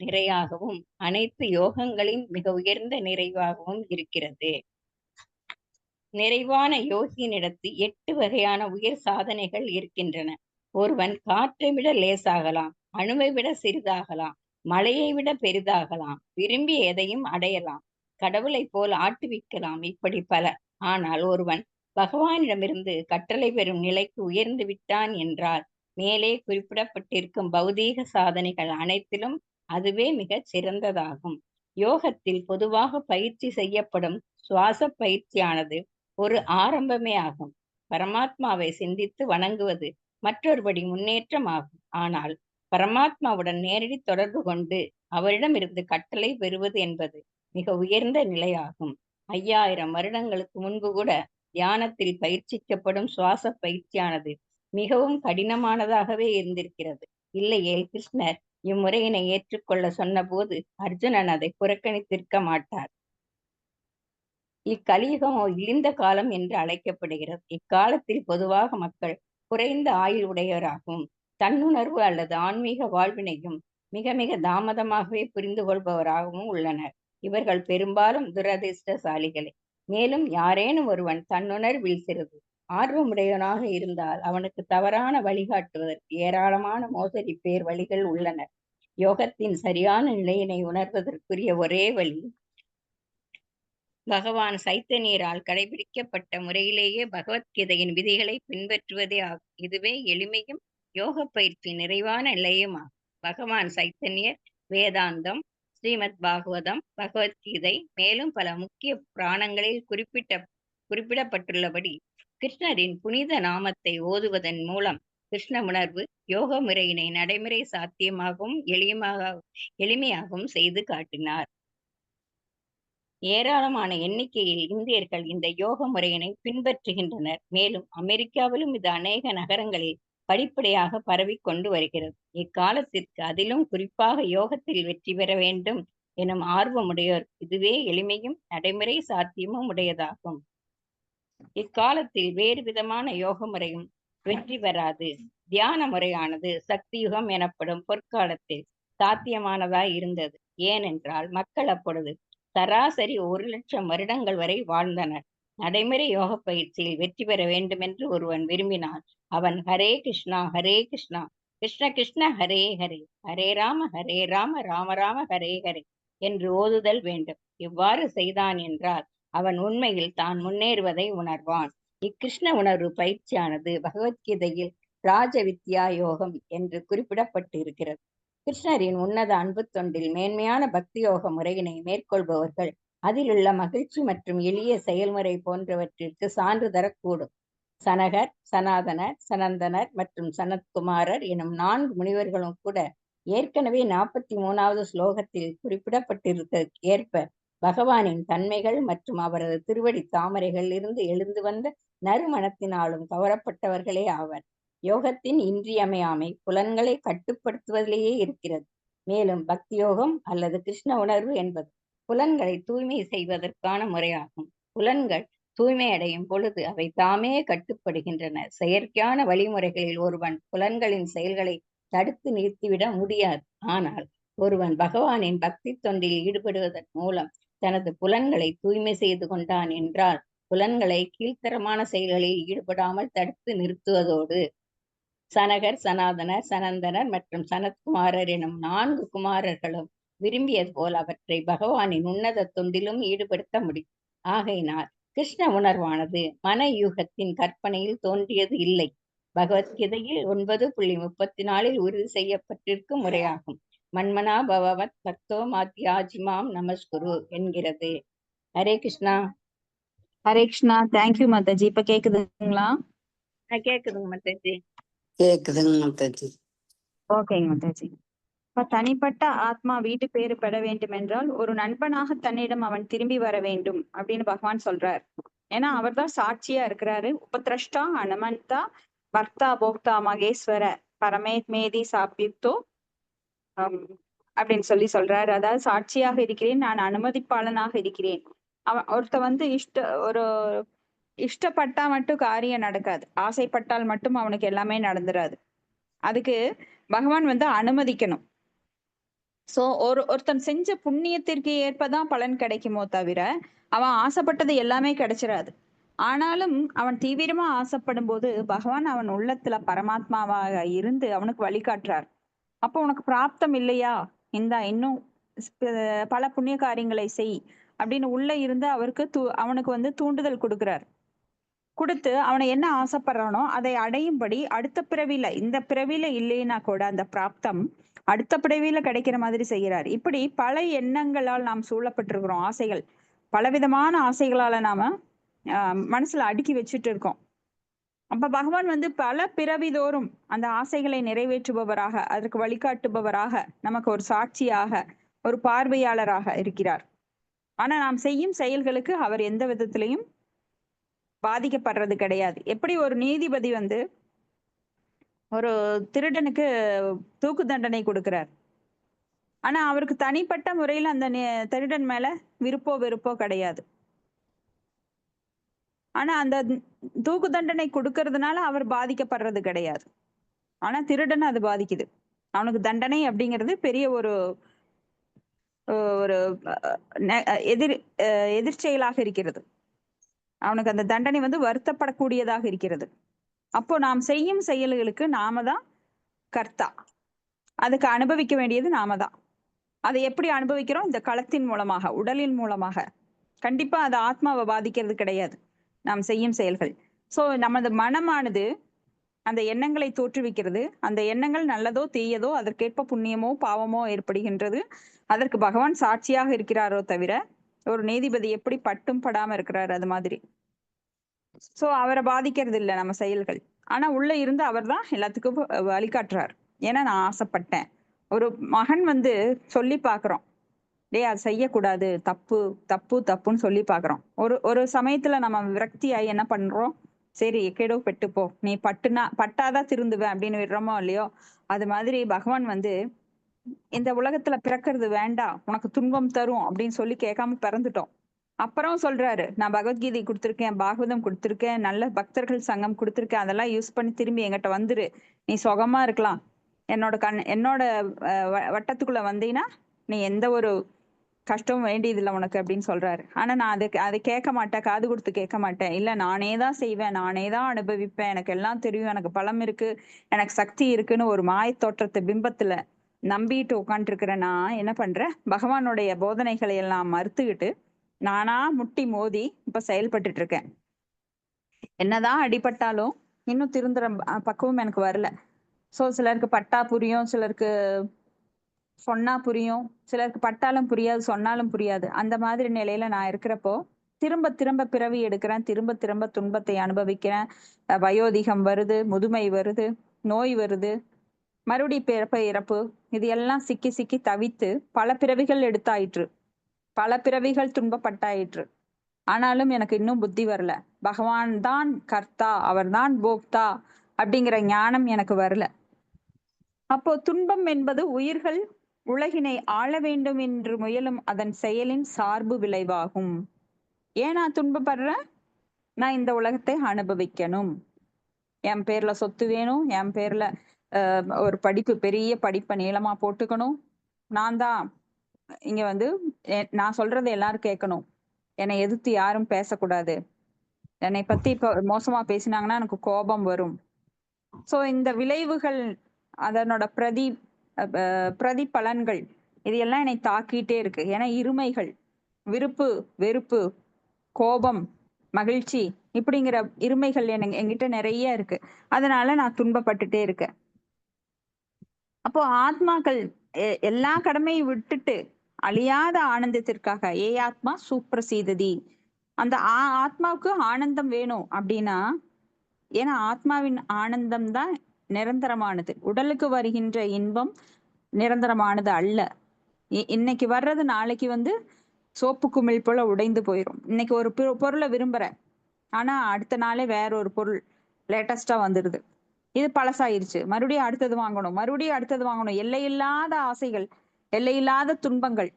நிறையாகவும் அனைத்து யோகங்களின் மிக உயர்ந்த நிறைவாகவும் இருக்கிறது. நிறைவான யோகியினிடத்து 8 வகையான உயர் சாதனைகள் இருக்கின்றன. ஒருவன் காற்றை விட லேசாகலாம், அணுவை விட சிறிதாகலாம், மலையை விட பெரிதாகலாம், விரும்பிய எதையும் அடையலாம், கடவுளைப் போல் ஆட்டுவிக்கலாம், இப்படி பல. ஆனால் ஒருவன் பகவானிடமிருந்து கட்டளை பெறும் நிலைக்கு உயர்ந்து விட்டான் என்றால் மேலே குறிப்பிடப்பட்டிருக்கும் பௌதீக சாதனைகள் அனைத்திலும் அதுவே மிகச் சிறந்ததாகும். யோகத்தில் பொதுவாக பயிற்சி செய்யப்படும் சுவாச பயிற்சியானது ஒரு ஆரம்பமே ஆகும். பரமாத்மாவை சிந்தித்து வணங்குவது மற்றொருபடி முன்னேற்றம் ஆகும். ஆனால் பரமாத்மாவுடன் நேரடி தொடர்பு கொண்டு அவரிடமிருந்து கட்டளை பெறுவது என்பது மிக உயர்ந்த நிலையாகும். 5000 வருடங்களுக்கு முன்பு கூட தியானத்தில் பயிற்சிக்கப்படும் சுவாச பயிற்சியானது மிகவும் கடினமானதாகவே இருந்திருக்கிறது. இல்லையேல் கிருஷ்ணர் இம்முறையினை ஏற்றுக்கொள்ள சொன்னபோது அர்ஜுனன் அதை புறக்கணித்திருக்க மாட்டார். இக்கலியுகம் இழிந்த காலம் என்று அழைக்கப்படுகிறது. இக்காலத்தில் பொதுவாக மக்கள் குறைந்த ஆயுள் உடையவராகவும் தன்னுணர்வு அல்லது ஆன்மீக வாழ்வினையும் மிக மிக தாமதமாகவே புரிந்து கொள்பவராகவும் உள்ளனர். இவர்கள் பெரும்பாலும் துரதிர்ஷ்டசாலிகளே. மேலும் யாரேனும் ஒருவன் தன்னுணர்வில் சிறிது ஆர்வமுடையவனாக இருந்தால் அவனுக்கு தவறான வழிகாட்டுவதற்கு ஏராளமான மோசடி பேர் வழிகள் உள்ளன. யோகத்தின் சரியான நிலையினை உணர்வதற்குரிய ஒரே வழி பகவான் சைத்தன்யரால் கடைபிடிக்கப்பட்ட முறையிலேயே பகவத்கீதையின் விதிகளை பின்பற்றுவதே ஆகும். இதுவே எளிமையும் யோக பயிற்சி நிறைவான நிலையுமாகும். பகவான் சைத்தன்யர் வேதாந்தம், ஸ்ரீமத் பாகவதம், பகவத்கீதை மேலும் பல முக்கிய புராணங்களில் குறிப்பிடப்பட்டுள்ளபடி கிருஷ்ணரின் புனித நாமத்தை ஓதுவதன் மூலம் கிருஷ்ண உணர்வு யோக முறையினை நடைமுறை சாத்தியமாகவும் எளிமையாகவும் செய்து காட்டினார். ஏராளமான எண்ணிக்கையில் இந்தியர்கள் இந்த யோக முறையினை பின்பற்றுகின்றனர். மேலும் அமெரிக்காவிலும் இது அநேக நகரங்களில் படிப்படியாக பரவிக்கொண்டு வருகிறது. இக்காலத்திற்கு அதிலும் குறிப்பாக யோகத்தில் வெற்றி பெற வேண்டும் எனும் ஆர்வமுடையோர் இதுவே எளிமையும் நடைமுறை சாத்தியமும் உடையதாகும். இக்காலத்தில் வேறு விதமான யோக முறையும் வெற்றி பெறாது. தியான முறையானது சக்தி யுகம் எனப்படும் பொற்காலத்தில் சாத்தியமானதாய் இருந்தது. ஏனென்றால் மக்கள் அப்பொழுது சராசரி 1,00,000 வருடங்கள் வரை வாழ்ந்தனர். நடைமுறை யோக பயிற்சியில் வெற்றி பெற வேண்டுமென்று ஒருவன் விரும்பினால் அவன் ஹரே கிருஷ்ணா கிருஷ்ண கிருஷ்ண ஹரே ஹரே, ஹரே ராம ராம ராம ஹரே ஹரே என்று ஓதுதல் வேண்டும். இவ்வாறு செய்தான் என்றால் அவன் உண்மையில் தான் முன்னேறுவதை உணர்வான். இக்கிருஷ்ண உணர்வு பயிற்சியானது பகவத்கீதையில் ராஜ வித்யா யோகம் என்று குறிப்பிடப்பட்டு இருக்கிறது. கிருஷ்ணரின் உன்னத அன்பு தொண்டில் மேன்மையான பக்தி யோக முறையினை மேற்கொள்பவர்கள் அதிலுள்ள மகிழ்ச்சி மற்றும் எளிய செயல்முறை போன்றவற்றிற்கு சான்று தரக்கூடும். சனகர், சனாதனர், சனந்தனர் மற்றும் சனத்குமாரர் எனும் 4 முனிவர்களும் கூட ஏற்கனவே 43வது ஸ்லோகத்தில் குறிப்பிடப்பட்டிருக்க ஏற்ப பகவானின் தன்மைகள் மற்றும் அவரது திருவடி தாமரைகளில் இருந்து எழுந்து வந்த நறுமணத்தினாலும் கவரப்பட்டவர்களே ஆவர். யோகத்தின் இன்றியமையாமை புலன்களை கட்டுப்படுத்துவதிலேயே இருக்கிறது. மேலும் பக்தி யோகம் அல்லது கிருஷ்ண உணர்வு என்பது புலன்களை தூய்மை செய்வதற்கான முறையாகும். புலன்கள் தூய்மை அடையும் பொழுது அவை தாமே கட்டுப்படுகின்றன. செயற்கையான வழிமுறைகளில் ஒருவன் புலன்களின் செயல்களை தடுத்து நிறுத்திவிட முடியாது. ஆனால் ஒருவன் பகவானின் பக்தி தொண்டில் ஈடுபடுவதன் மூலம் தனது புலன்களை தூய்மை செய்து கொண்டான் என்றால் புலன்களை கீழ்த்தரமான செயல்களில் ஈடுபடாமல் தடுத்து நிறுத்துவதோடு சனகர், சனாதனர், சனந்தனர் மற்றும் சனத்குமாரர் எனும் 4 குமாரர்களும் விரும்பியது போல் அவற்றை பகவானின் உன்னத தொண்டிலும் ஈடுபடுத்த முடியும். ஆகையினால் கிருஷ்ண உணர்வானது மன யூகத்தின் கற்பனையில் தோன்றியது இல்லை. பகவத்கீதையில் 9.34 உறுதி செய்யப்பட்டிருக்கும் முறையாகும். மன்மனா பவவத் பக்தோ மாத்யாஜிமாம் நமஸ்குரு என்கிறது. ஹரே கிருஷ்ணா. ஹரே கிருஷ்ணா. தேங்க்யூ மாதாஜி. இப்ப கேக்குதுங்களா? கேக்குதுங்க மாதாஜி. கேக்குதுங்க மாதாஜி. ஓகேங்க மாதாஜி. இப்ப தனிப்பட்ட ஆத்மா வீட்டு பேரு பெற வேண்டும் என்றால் ஒரு நண்பனாக தன்னிடம் அவன் திரும்பி வர வேண்டும் அப்படின்னு பகவான் சொல்றார். ஏன்னா அவர் தான் சாட்சியா இருக்கிறாரு. உபத்ரஷ்டா அனுமந்தா பக்தா போக்தா மகேஸ்வர பரமேத்மேதி சாப்யுக்தோ அப்படின்னு சொல்றாரு. அதாவது சாட்சியாக இருக்கிறேன், நான் அனுமதிப்பாளனாக இருக்கிறேன். அவன் ஒருத்த ஒரு இஷ்டப்பட்டா மட்டும் காரியம் நடக்காது. ஆசைப்பட்டால் மட்டும் அவனுக்கு எல்லாமே நடந்துராது. அதுக்கு பகவான் அனுமதிக்கணும். சோ ஒருத்தன் செஞ்ச புண்ணியத்திற்கு ஏற்பதான் பலன் கிடைக்குமோ தவிர அவன் ஆசைப்பட்டது எல்லாமே கிடைச்சிடாது. ஆனாலும் அவன் தீவிரமா ஆசைப்படும் போது பகவான் அவன் உள்ளத்துல பரமாத்மாவாக இருந்து அவனுக்கு வழிகாட்டுறார். அப்போ உனக்கு பிராப்தம் இல்லையா, இன்னும் பல புண்ணிய காரியங்களை செய் அப்படின்னு உள்ள இருந்து அவனுக்கு தூண்டுதல் கொடுக்கிறார். கொடுத்து அவனை என்ன ஆசைப்படுறானோ அதை அடையும்படி அடுத்த பிறவில, இந்த பிறவில இல்லைன்னா கூட அந்த பிராப்தம் அடுத்த பிறவில கிடைக்கிற மாதிரி செய்கிறார். இப்படி பல எண்ணங்களால் நாம் சூழப்பட்டிருக்கிறோம். ஆசைகள், பலவிதமான ஆசைகளால நாம மனசுல அடுக்கி வச்சுட்டு இருக்கோம். அப்ப பகவான் பல பிறவிதோறும் அந்த ஆசைகளை நிறைவேற்றுபவராக, அதற்கு வழிகாட்டுபவராக, நமக்கு ஒரு சாட்சியாக, ஒரு பார்வையாளராக இருக்கிறார். ஆனா நாம் செய்யும் செயல்களுக்கு அவர் எந்த விதத்திலையும் பாதிக்கப்படுறது கிடையாது. எப்படி ஒரு நீதிபதி ஒரு திருடனுக்கு தூக்கு தண்டனை கொடுக்கிறார். ஆனா அவருக்கு தனிப்பட்ட முறையில அந்த திருடன் மேல விருப்போ வெறுப்போ கிடையாது. ஆனா அந்த தூக்கு தண்டனை கொடுக்கறதுனால அவர் பாதிக்கப்படுறது கிடையாது. ஆனா திருடன் அது பாதிக்குது. அவனுக்கு தண்டனை அப்படிங்கிறது பெரிய ஒரு எதிர்ச்செயலாக இருக்கிறது. அவனுக்கு அந்த தண்டனை வருத்தப்படக்கூடியதாக இருக்கிறது. அப்போ நாம் செய்யும் செயல்களுக்கு நாம தான் கர்த்தா. அதுக்கு அனுபவிக்க வேண்டியது நாம தான். அதை எப்படி அனுபவிக்கிறோம்? இந்த களத்தின் மூலமாக, உடலின் மூலமாக. கண்டிப்பா அது ஆத்மாவை பாதிக்கிறது கிடையாது நாம் செய்யும் செயல்கள். சோ நமது மனமானது அந்த எண்ணங்களை தோற்றுவிக்கிறது. அந்த எண்ணங்கள் நல்லதோ தீயதோ அதற்கேற்ப புண்ணியமோ பாவமோ ஏற்படுகின்றது. அதற்கு பகவான் சாட்சியாக இருக்கிறாரோ தவிர ஒரு நீதிபதி எப்படி பட்டும் படாம இருக்கிறார் அது மாதிரி. சோ அவரை பாதிக்கிறது இல்லை நம்ம செயல்கள். ஆனா உள்ள இருந்து அவர் தான் எல்லாத்துக்கும் வழிகாட்டுறார். ஏன்னா நான் ஆசைப்பட்டேன். ஒரு மகன் சொல்லி பாக்குறோம், டேய் அது செய்யக்கூடாது, தப்பு தப்பு தப்புன்னு சொல்லி பாக்குறோம். ஒரு சமயத்துல நம்ம விரக்தியாகி என்ன பண்றோம், சரி கேடோ பெட்டுப்போ, நீ பட்டாதான் திருந்துவேன் அப்படின்னு விடுறோமோ இல்லையோ, அது மாதிரி பகவான் இந்த உலகத்துல பிறக்கிறது வேண்டாம், உனக்கு துன்பம் தரும் அப்படின்னு சொல்லி கேட்காம பிறந்துட்டோம். அப்புறம் சொல்றாரு, நான் பகவத்கீதை கொடுத்திருக்கேன், பாகவதம் கொடுத்திருக்கேன், நல்ல பக்தர்கள் சங்கம் கொடுத்திருக்கேன், அதெல்லாம் யூஸ் பண்ணி திரும்பி என்கிட்ட வந்துரு, நீ சுகமா இருக்கலாம், என்னோட வட்டத்துக்குள்ள வந்தீங்கன்னா நீ எந்த ஒரு கஷ்டமும் வேண்டியதில்லை உனக்கு அப்படின்னு சொல்றாரு. ஆனா நான் அதை கேட்க மாட்டேன், காது கொடுத்து கேட்க மாட்டேன். இல்ல நானே தான் செய்வேன், நானே தான் அனுபவிப்பேன், எனக்கு எல்லாம் தெரியும், எனக்கு பலம் இருக்கு, எனக்கு சக்தி இருக்குன்னு ஒரு மாய தோற்றத்தை பிம்பத்துல நம்பிட்டு உட்காந்துட்டு இருக்கிற நான் என்ன பண்றேன், பகவானுடைய போதனைகளை எல்லாம் மறுத்துக்கிட்டு நானா முட்டி மோதி இப்ப செயல்பட்டுட்டு இருக்கேன். என்னதான் அடிபட்டாலும் இன்னும் திருந்துற பக்குவம் எனக்கு வரல. சோ சிலருக்கு பட்டா புரியும், சிலருக்கு சொன்னா புரியும், சிலருக்கு பட்டாலும் புரியாது, சொன்னாலும் புரியாது. அந்த மாதிரி நிலையில நான் இருக்கிறப்போ திரும்ப திரும்ப பிறவி எடுக்கிறேன், திரும்ப திரும்ப துன்பத்தை அனுபவிக்கிறேன். வயோதிகம் வருது, முதுமை வருது, நோய் வருது, மறுபடி பிறப்பு இறப்பு, இது எல்லாம் சிக்கி சிக்கி தவித்து பல பிறவிகள் எடுத்தாயிற்று, பல பிறவிகள் துன்பப்பட்டாயிற்று. ஆனாலும் எனக்கு இன்னும் புத்தி வரல. பகவான் தான் கர்த்தா, அவர் தான் போக்தா அப்படிங்கிற ஞானம் எனக்கு வரல. அப்போ துன்பம் என்பது உயிர்கள் உலகினை ஆள வேண்டும் என்று முயலும் அதன் செயலின் சார்பு விளைவாகும். ஏன் நான் துன்பப்படுறேன்? நான் இந்த உலகத்தை அனுபவிக்கணும், என் பேர்ல சொத்து வேணும், என் பேர்ல ஒரு படிப்பு, பெரிய படிப்பை நீளமா போட்டுக்கணும், நான் தான் இங்க நான் சொல்றதை எல்லாரும் கேட்கணும், என்னை எதிர்த்து யாரும் பேசக்கூடாது, என்னை பத்தி இப்ப மோசமா பேசினாங்கன்னா எனக்கு கோபம் வரும். சோ இந்த விளைவுகள், அதனோட பிரதிபலன்கள் இது எல்லாம் என்னை தாக்கிட்டே இருக்கு. ஏன்னா இருமைகள், விருப்பு வெறுப்பு, கோபம், மகிழ்ச்சி, இப்படிங்கிற இருமைகள் என்கிட்ட நிறைய இருக்கு. அதனால நான் துன்பப்பட்டுட்டே இருக்கேன். அப்போ ஆத்மாக்கள் எல்லா கடமையும் விட்டுட்டு அழியாத ஆனந்தத்திற்காக ஏ ஆத்மா சுப்ரசீததி, அந்த ஆத்மாவுக்கு ஆனந்தம் வேணும் அப்படின்னா, ஏன்னா ஆத்மாவின் ஆனந்தம் தான் நிரந்தரமானது. உடலுக்கு வருகின்ற இன்பம் நிரந்தரமானது அல்ல. இன்னைக்கு வர்றது நாளைக்கு சோப்பு குமிழ் போல உடைந்து போயிடும். இன்னைக்கு ஒரு பொருளை விரும்புறேன், ஆனா அடுத்த நாளே வேற ஒரு பொருள் லேட்டஸ்டா வந்துடுது. இது பழசாயிருச்சு, மறுபடியும் அடுத்தது வாங்கணும், மறுபடியும் அடுத்தது வாங்கணும். எல்லையில்லாத ஆசைகள், எல்லையில்லாத துன்பங்கள்,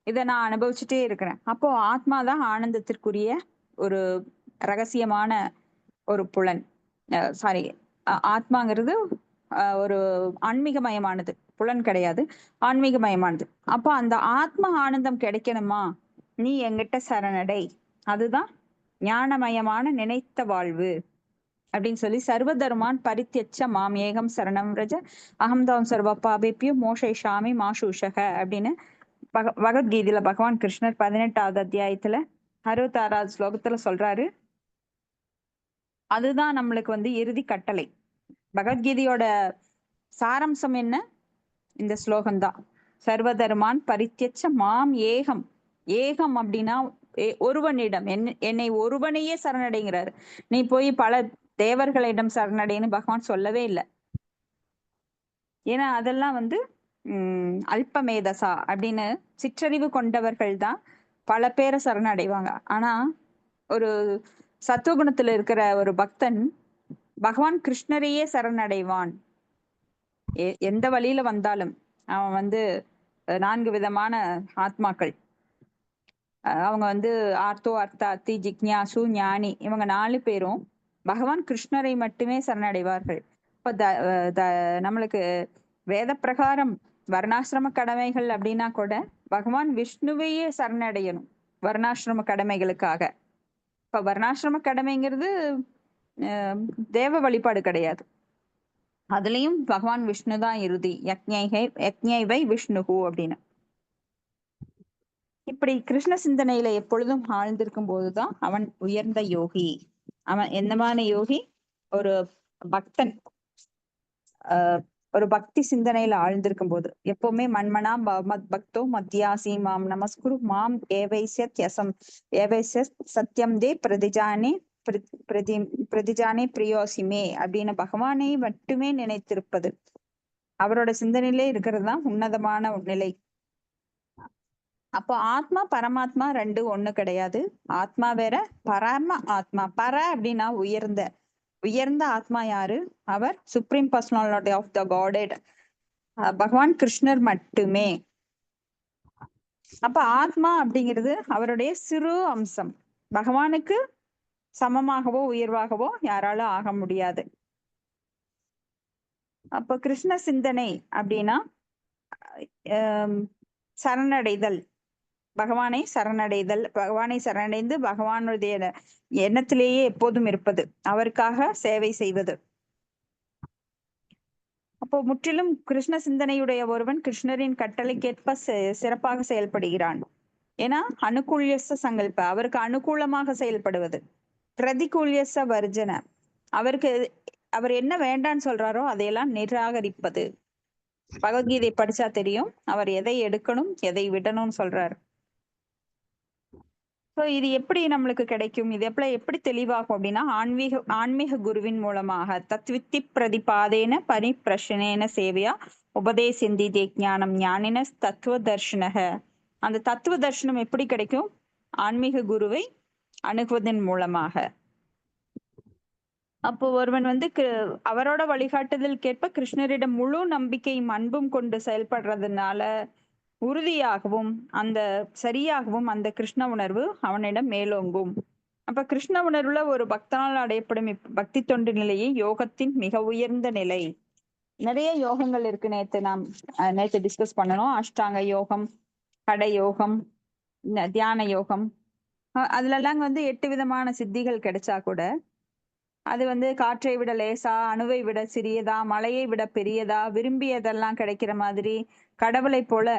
இதை நான் அனுபவிச்சுட்டே இருக்கிறேன். அப்போ ஆத்மாதான் ஆனந்தத்திற்குரிய ஒரு ரகசியமான ஒரு புலன். சாரி, ஆத்மாங்கிறது ஒரு ஆன்மீகமயமானது, புலன் கிடையாது, ஆன்மீகமயமானது. அப்போ அந்த ஆத்ம ஆனந்தம் கிடைக்கணுமா, நீ எங்கிட்ட சரணடை, அதுதான் ஞானமயமான நினைத்த வாழ்வு அப்படின்னு சொல்லி சர்வதர்மான் பரித்யச்ச மாம் ஏகம் சரணம் ரஜ அகம்தாம் சர்வ பாபேபியோ மோஷைஷாமி மாஷூஷக அப்படின்னு பகவத்கீதையில பகவான் கிருஷ்ணர் 18வது அத்தியாயத்துல 66வது ஸ்லோகத்துல சொல்றாரு. அதுதான் நம்மளுக்கு இறுதி கட்டளை. பகவத்கீதையோட சாரம்சம் என்ன? இந்த ஸ்லோகம்தான். சர்வதர்மான் பரித்யச்ச மாம் ஏகம். ஏகம் அப்படின்னா ஒருவனிடம், என்னை ஒருவனையே சரணடைங்கிறாரு. நீ போய் பல தேவர்களிடம் சரணடைன்னு பகவான் சொல்லவே இல்லை. ஏன்னா அதெல்லாம் அல்பமேதசா அப்படின்னு சிற்றறிவு கொண்டவர்கள் தான் பல பேரை சரணடைவாங்க. ஆனா ஒரு சத்துவகுணத்துல இருக்கிற ஒரு பக்தன் பகவான் கிருஷ்ணரையே சரணடைவான். எந்த வழியில வந்தாலும் அவன் 4 விதமான ஆத்மாக்கள். அவங்க ஆர்த்தோ அர்த்தாத்தி ஜிக்ஞாசு ஞானி, இவங்க 4 பேரும் பகவான் கிருஷ்ணரை மட்டுமே சரணடைவார்கள். இப்ப நம்மளுக்கு வேத பிரகாரம் வர்ணாசிரம கடமைகள் அப்படின்னா கூட பகவான் விஷ்ணுவையே சரணடையணும் வர்ணாசிரம கடமைகளுக்காக. இப்ப வர்ணாசிரம கடமைங்கிறது தேவ வழிபாடு கிடையாது, அதுலயும் பகவான் விஷ்ணு தான் இறுதி. யக்ஞை விஷ்ணுகு அப்படின்னு. இப்படி கிருஷ்ண சிந்தனையில எப்பொழுதும் ஆழ்ந்திருக்கும் போதுதான் அவன் உயர்ந்த யோகி. அவன் என்னமான யோகி? ஒரு பக்தன் ஒரு பக்தி சிந்தனையில ஆழ்ந்திருக்கும் போது எப்பவுமே மன்மனா பக்தோ மத்தியாசி மாம் நமஸ்குரு மாம் ஏவைஸ்யத் சத்யம் தே பிரதிஜானே பிரியோசிமே அப்படின்னு பகவானை மட்டுமே நினைத்திருப்பது, அவரோட சிந்தனையிலே இருக்கிறது தான் உன்னதமான நிலை. அப்போ ஆத்மா பரமாத்மா 2 ஒண்ணு கிடையாது. ஆத்மா வேற, பரம ஆத்மா. பர அப்படின்னா உயர்ந்த ஆத்மா யாரு? அவர் சுப்ரீம் பர்சனாலிட்டி ஆஃப் த காடெட், பகவான் கிருஷ்ணர் மட்டுமே. அப்ப ஆத்மா அப்படிங்கிறது அவருடைய சிறு அம்சம். பகவானுக்கு சமமாகவோ உயர்வாகவோ யாராலும் ஆக முடியாது. அப்ப கிருஷ்ண சிந்தனை அப்படின்னா சரணடைதல், பகவானை சரணடைந்து பகவானுடைய எண்ணத்திலேயே எப்போதும் இருப்பது, அவருக்காக சேவை செய்வது. அப்போ முற்றிலும் கிருஷ்ண சிந்தனையுடைய ஒருவன் கிருஷ்ணரின் கட்டளைக்கேற்ப சிறப்பாக செயல்படுகிறான். ஏன்னா அனுகூல்யச சங்கல்ப, அவருக்கு அனுகூலமாக செயல்படுவது. பிரதிகூல்யச வர்ஜன, அவர் என்ன வேண்டான்னு சொல்றாரோ அதையெல்லாம் நிராகரிப்பது. பகவத்கீதை படிச்சா தெரியும் அவர் எதை எடுக்கணும் எதை விடணும்னு சொல்றாரு. இது எப்படி நம்மளுக்கு கிடைக்கும்? இது எப்படி தெளிவாகும் அப்படின்னா, ஆன்மீக குருவின் மூலமாக தத்வித்தி பிரதிபாதேன பரிப்பிரஷ்னேன சேவையா உபதேசிந்தி தே ஞானம் ஞானின தத்துவ தர்ஷனக. அந்த தத்துவ தர்ஷனம் எப்படி கிடைக்கும்? ஆன்மீக குருவை அணுகுவதன் மூலமாக. அப்போ ஒருவன் அவரோட வழிகாட்டுதல் கேட்ப கிருஷ்ணரிடம் முழு நம்பிக்கையும் அன்பும் கொண்டு செயல்படுறதுனால உறுதியாகவும் சரியாகவும் அந்த கிருஷ்ண உணர்வு அவனிடம் மேலோங்கும். அப்ப கிருஷ்ண உணர்வுல ஒரு பக்தனால் அடையப்படும் பக்தி தொண்டு நிலையை யோகத்தின் மிக உயர்ந்த நிலை. நிறைய யோகங்கள் இருக்கு. நேத்து டிஸ்கஸ் பண்ணணும். அஷ்டாங்க யோகம், கடை யோகம், தியான யோகம், அதுல எல்லாம் வந்து 8 விதமான சித்திகள் கிடைச்சா கூட அது வந்து காற்றை விட லேசா, அணுவை விட சிறியதா, மலையை விட பெரியதா, விரும்பியதெல்லாம் கிடைக்கிற மாதிரி கடவுளை போல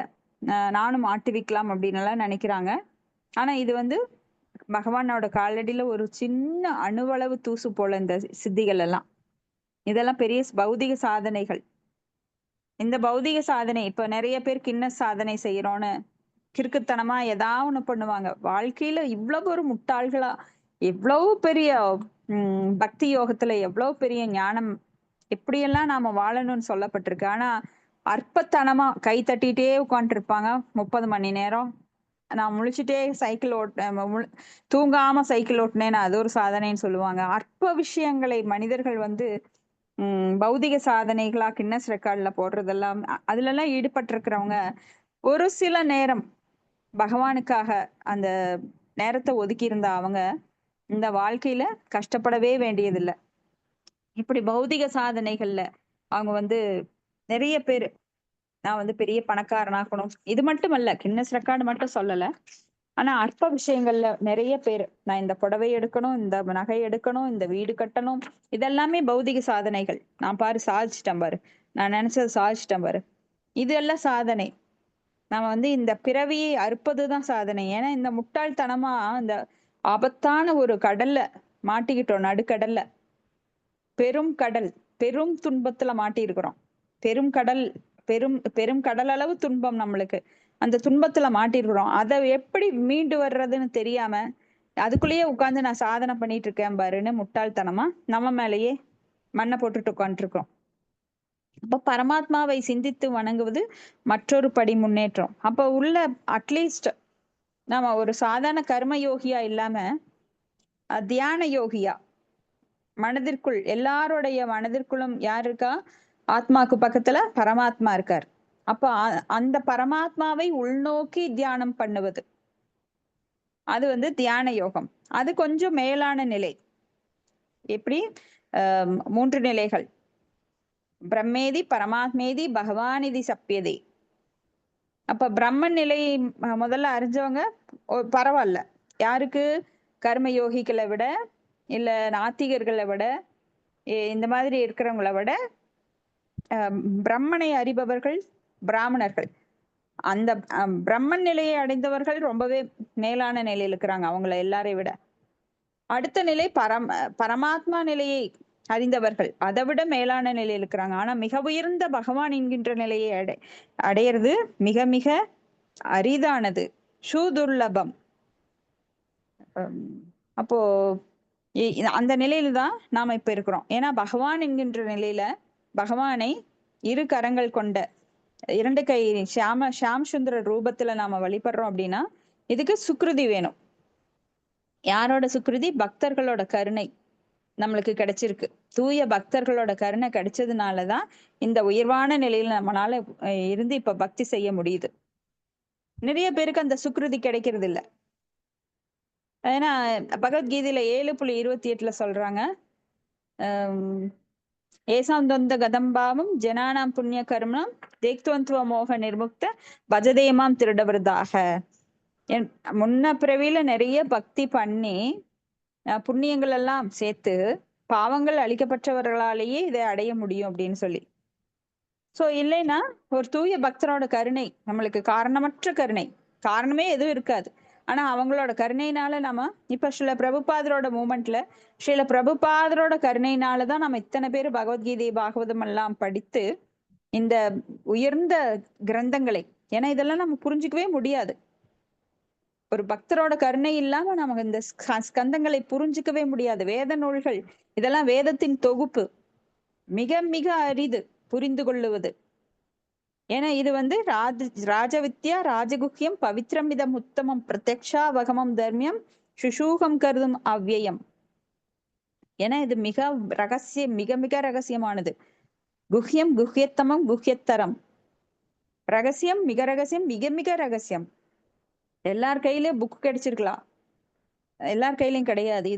நானும் ஆட்டுவிக்கலாம் அப்படின்னு எல்லாம் நினைக்கிறாங்க. ஆனா இது வந்து பகவானோட காலடியில ஒரு சின்ன அணுவளவு தூசு போல இந்த சித்திகள் எல்லாம். இதெல்லாம் பெரிய பௌதிக சாதனைகள். இந்த பௌதிக சாதனை இப்ப நிறைய பேர் கின்னஸ் சாதனை செய்யறோம்னு கிறுக்குத்தனமா ஏதாவது ஒண்ணு பண்ணுவாங்க. வாழ்க்கையில இவ்வளவு ஒரு முட்டாள்களா, எவ்வளவு பெரிய பக்தி யோகத்துல எவ்வளவு பெரிய ஞானம் எப்படியெல்லாம் நாம வாழணும்னு சொல்லப்பட்டிருக்கு. ஆனா அற்பத்தனமா கை தட்டிட்டே உட்காந்துட்டு இருப்பாங்க 30 மணி நேரம். நான் முழிச்சுட்டே சைக்கிள் தூங்காம சைக்கிள் ஓட்டினேன்னு அது ஒரு சாதனைன்னு சொல்லுவாங்க. அற்ப விஷயங்களை மனிதர்கள் வந்து பௌதிக சாதனைகளா கின்னஸ் ரெக்கார்ட்ல போடுறதெல்லாம் அதுல எல்லாம் ஈடுபட்டிருக்கிறவங்க ஒரு சில நேரம் பகவானுக்காக அந்த நேரத்தை ஒதுக்கி இருந்த அவங்க இந்த வாழ்க்கையில கஷ்டப்படவே வேண்டியதில்லை. இப்படி பௌதிக சாதனைகள்ல அவங்க வந்து நிறைய பேரு நான் வந்து பெரிய பணக்காரனாக்கணும், இது மட்டும் அல்ல, கின்னஸ் ரெக்கார்டு மட்டும் சொல்லல. ஆனா அற்ப விஷயங்கள்ல நிறைய பேர் நான் இந்த புடவை எடுக்கணும், இந்த நகை எடுக்கணும், இந்த வீடு கட்டணும், இதெல்லாமே பௌதிக சாதனைகள். நான் பாரு சாதிச்சிட்டேன் பாரு, நான் நினைச்சது சாதிச்சிட்டேன் பாரு, இது எல்லாம் சாதனை. நம்ம வந்து இந்த பிறவியை அறுப்பதுதான் சாதனை. ஏன்னா இந்த முட்டாள்தனமா இந்த ஆபத்தான ஒரு கடல்ல மாட்டிக்கிட்டோம், நடுக்கடல்ல. பெரும் கடல், பெரும் துன்பத்துல மாட்டி இருக்கிறோம். பெரும் கடல், பெரும் கடல் அளவு துன்பம் நம்மளுக்கு. அந்த துன்பத்துல மாட்டிருக்கிறோம். அதை எப்படி மீண்டு வர்றதுன்னு தெரியாம அதுக்குள்ளேயே உட்கார்ந்து நான் சாதனை பண்ணிட்டு இருக்கேன் பாருன்னு முட்டாள்தனமா நம்ம மேலேயே மண்ணை போட்டுட்டு உட்காந்துருக்கோம். அப்ப பரமாத்மாவை சிந்தித்து வணங்குவது மற்றொரு படி முன்னேற்றம். அப்ப உள்ள அட்லீஸ்ட் நாம ஒரு சாதாரண கர்ம யோகியா இல்லாம தியான யோகியா, மனதிற்குள் எல்லாருடைய மனதிற்குள்ளும் யார் இருக்கா? ஆத்மாக்கு பக்கத்துல பரமாத்மா இருக்கார். அப்ப அந்த பரமாத்மாவை உள்நோக்கி தியானம் பண்ணுவது, அது வந்து தியான யோகம். அது கொஞ்சம் மேலான நிலை. எப்படி 3 நிலைகள், பிரம்மேதி பரமாத்மேதி பகவானிதி சப்பியதே. அப்ப பிரம்ம நிலை முதல்ல அறிஞ்சவங்க பரவாயில்ல. யாருக்கு? கர்ம யோகிகளை விட, இல்ல நாத்திகர்களை விட, இந்த மாதிரி இருக்கிறவங்களை விட பிரம்மனை அறிபவர்கள் பிராமணர்கள். அந்த பிரம்மன் நிலையை அடைந்தவர்கள் ரொம்பவே மேலான நிலையில் இருக்கிறாங்க அவங்கள எல்லாரையும் விட. அடுத்த நிலை பரமாத்மா நிலையை அறிந்தவர்கள் அதை விட மேலான நிலையில் இருக்கிறாங்க. ஆனா மிக உயர்ந்த பகவான் என்கின்ற நிலையை அடையிறது மிக மிக அரிதானது, சூதுர்லபம். அப்போ அந்த நிலையில தான் நாம இப்ப இருக்கிறோம். ஏன்னா பகவான் என்கின்ற நிலையில பகவானை 2 கரங்கள் கொண்ட 2 கை ஷியாம் சுந்தர ரூபத்துல நாம வழிபடுறோம் அப்படின்னா இதுக்கு சுக்ருதி வேணும். யாரோட சுக்ருதி? பக்தர்களோட கருணை நம்மளுக்கு கிடைச்சிருக்கு. தூய பக்தர்களோட கருணை கிடைச்சதுனாலதான் இந்த உயர்வான நிலையில நம்மளால இருந்து இப்ப பக்தி செய்ய முடியுது. நிறைய பேருக்கு அந்த சுக்ருதி கிடைக்கிறது இல்ல. ஏன்னா பகவத்கீதையில 7.28 சொல்றாங்க, ஏசாம் தொந்த கதம்பாவம் ஜனானாம் புண்ணிய கர்மம் தேக்துவந்துவ மோக நிர்முக்த பஜதேமாம் திருடவிரதாக. முன்ன பிறவியில நிறைய பக்தி பண்ணி புண்ணியங்கள் எல்லாம் சேர்த்து பாவங்கள் அழிக்கப்பட்டவர்களாலேயே இதை அடைய முடியும் அப்படின்னு சொல்லி. சோ இல்லைன்னா ஒரு தூய பக்தரோட கருணை நம்மளுக்கு காரணமற்ற கருணை, காரணமே எதுவும் இருக்காது. ஆனா அவங்களோட கருணையினால நம்ம இப்ப ஸ்ரீல பிரபுபாதரோட மூமெண்ட்ல ஸ்ரீல பிரபுபாதரோட கருணையினாலதான் நம்ம இத்தனை பேர் பகவத்கீதை பாகவதம் எல்லாம் படித்து இந்த உயர்ந்த கிரந்தங்களை, ஏன்னா இதெல்லாம் நம்ம புரிஞ்சுக்கவே முடியாது. ஒரு பக்தரோட கருணை இல்லாம நமக்கு இந்த ஸ்கந்தங்களை புரிஞ்சுக்கவே முடியாது. வேத நூல்கள் இதெல்லாம் வேதத்தின் தொகுப்பு, மிக மிக அரிது புரிந்து கொள்ளுவது. ஏன்னா இது வந்து ராஜவித்யா ராஜகுஹ்யம் பவித்ரம் இதம் உத்தமம் பிரத்யக்ஷா வகமம் தர்மியம் சுஷூகம் கருதும் அவ்வியம். ஏன்னா இது மிக ரகசியம், மிக மிக ரகசியமானது. குஹ்யம் குஹ்யத்தமம் குஹ்யத்தரம். ரகசியம், மிக ரகசியம், மிக மிக ரகசியம். எல்லார் கையிலயும் புக் கிடைச்சிருக்கலாம், எல்லார் கையிலயும் கிடையாது.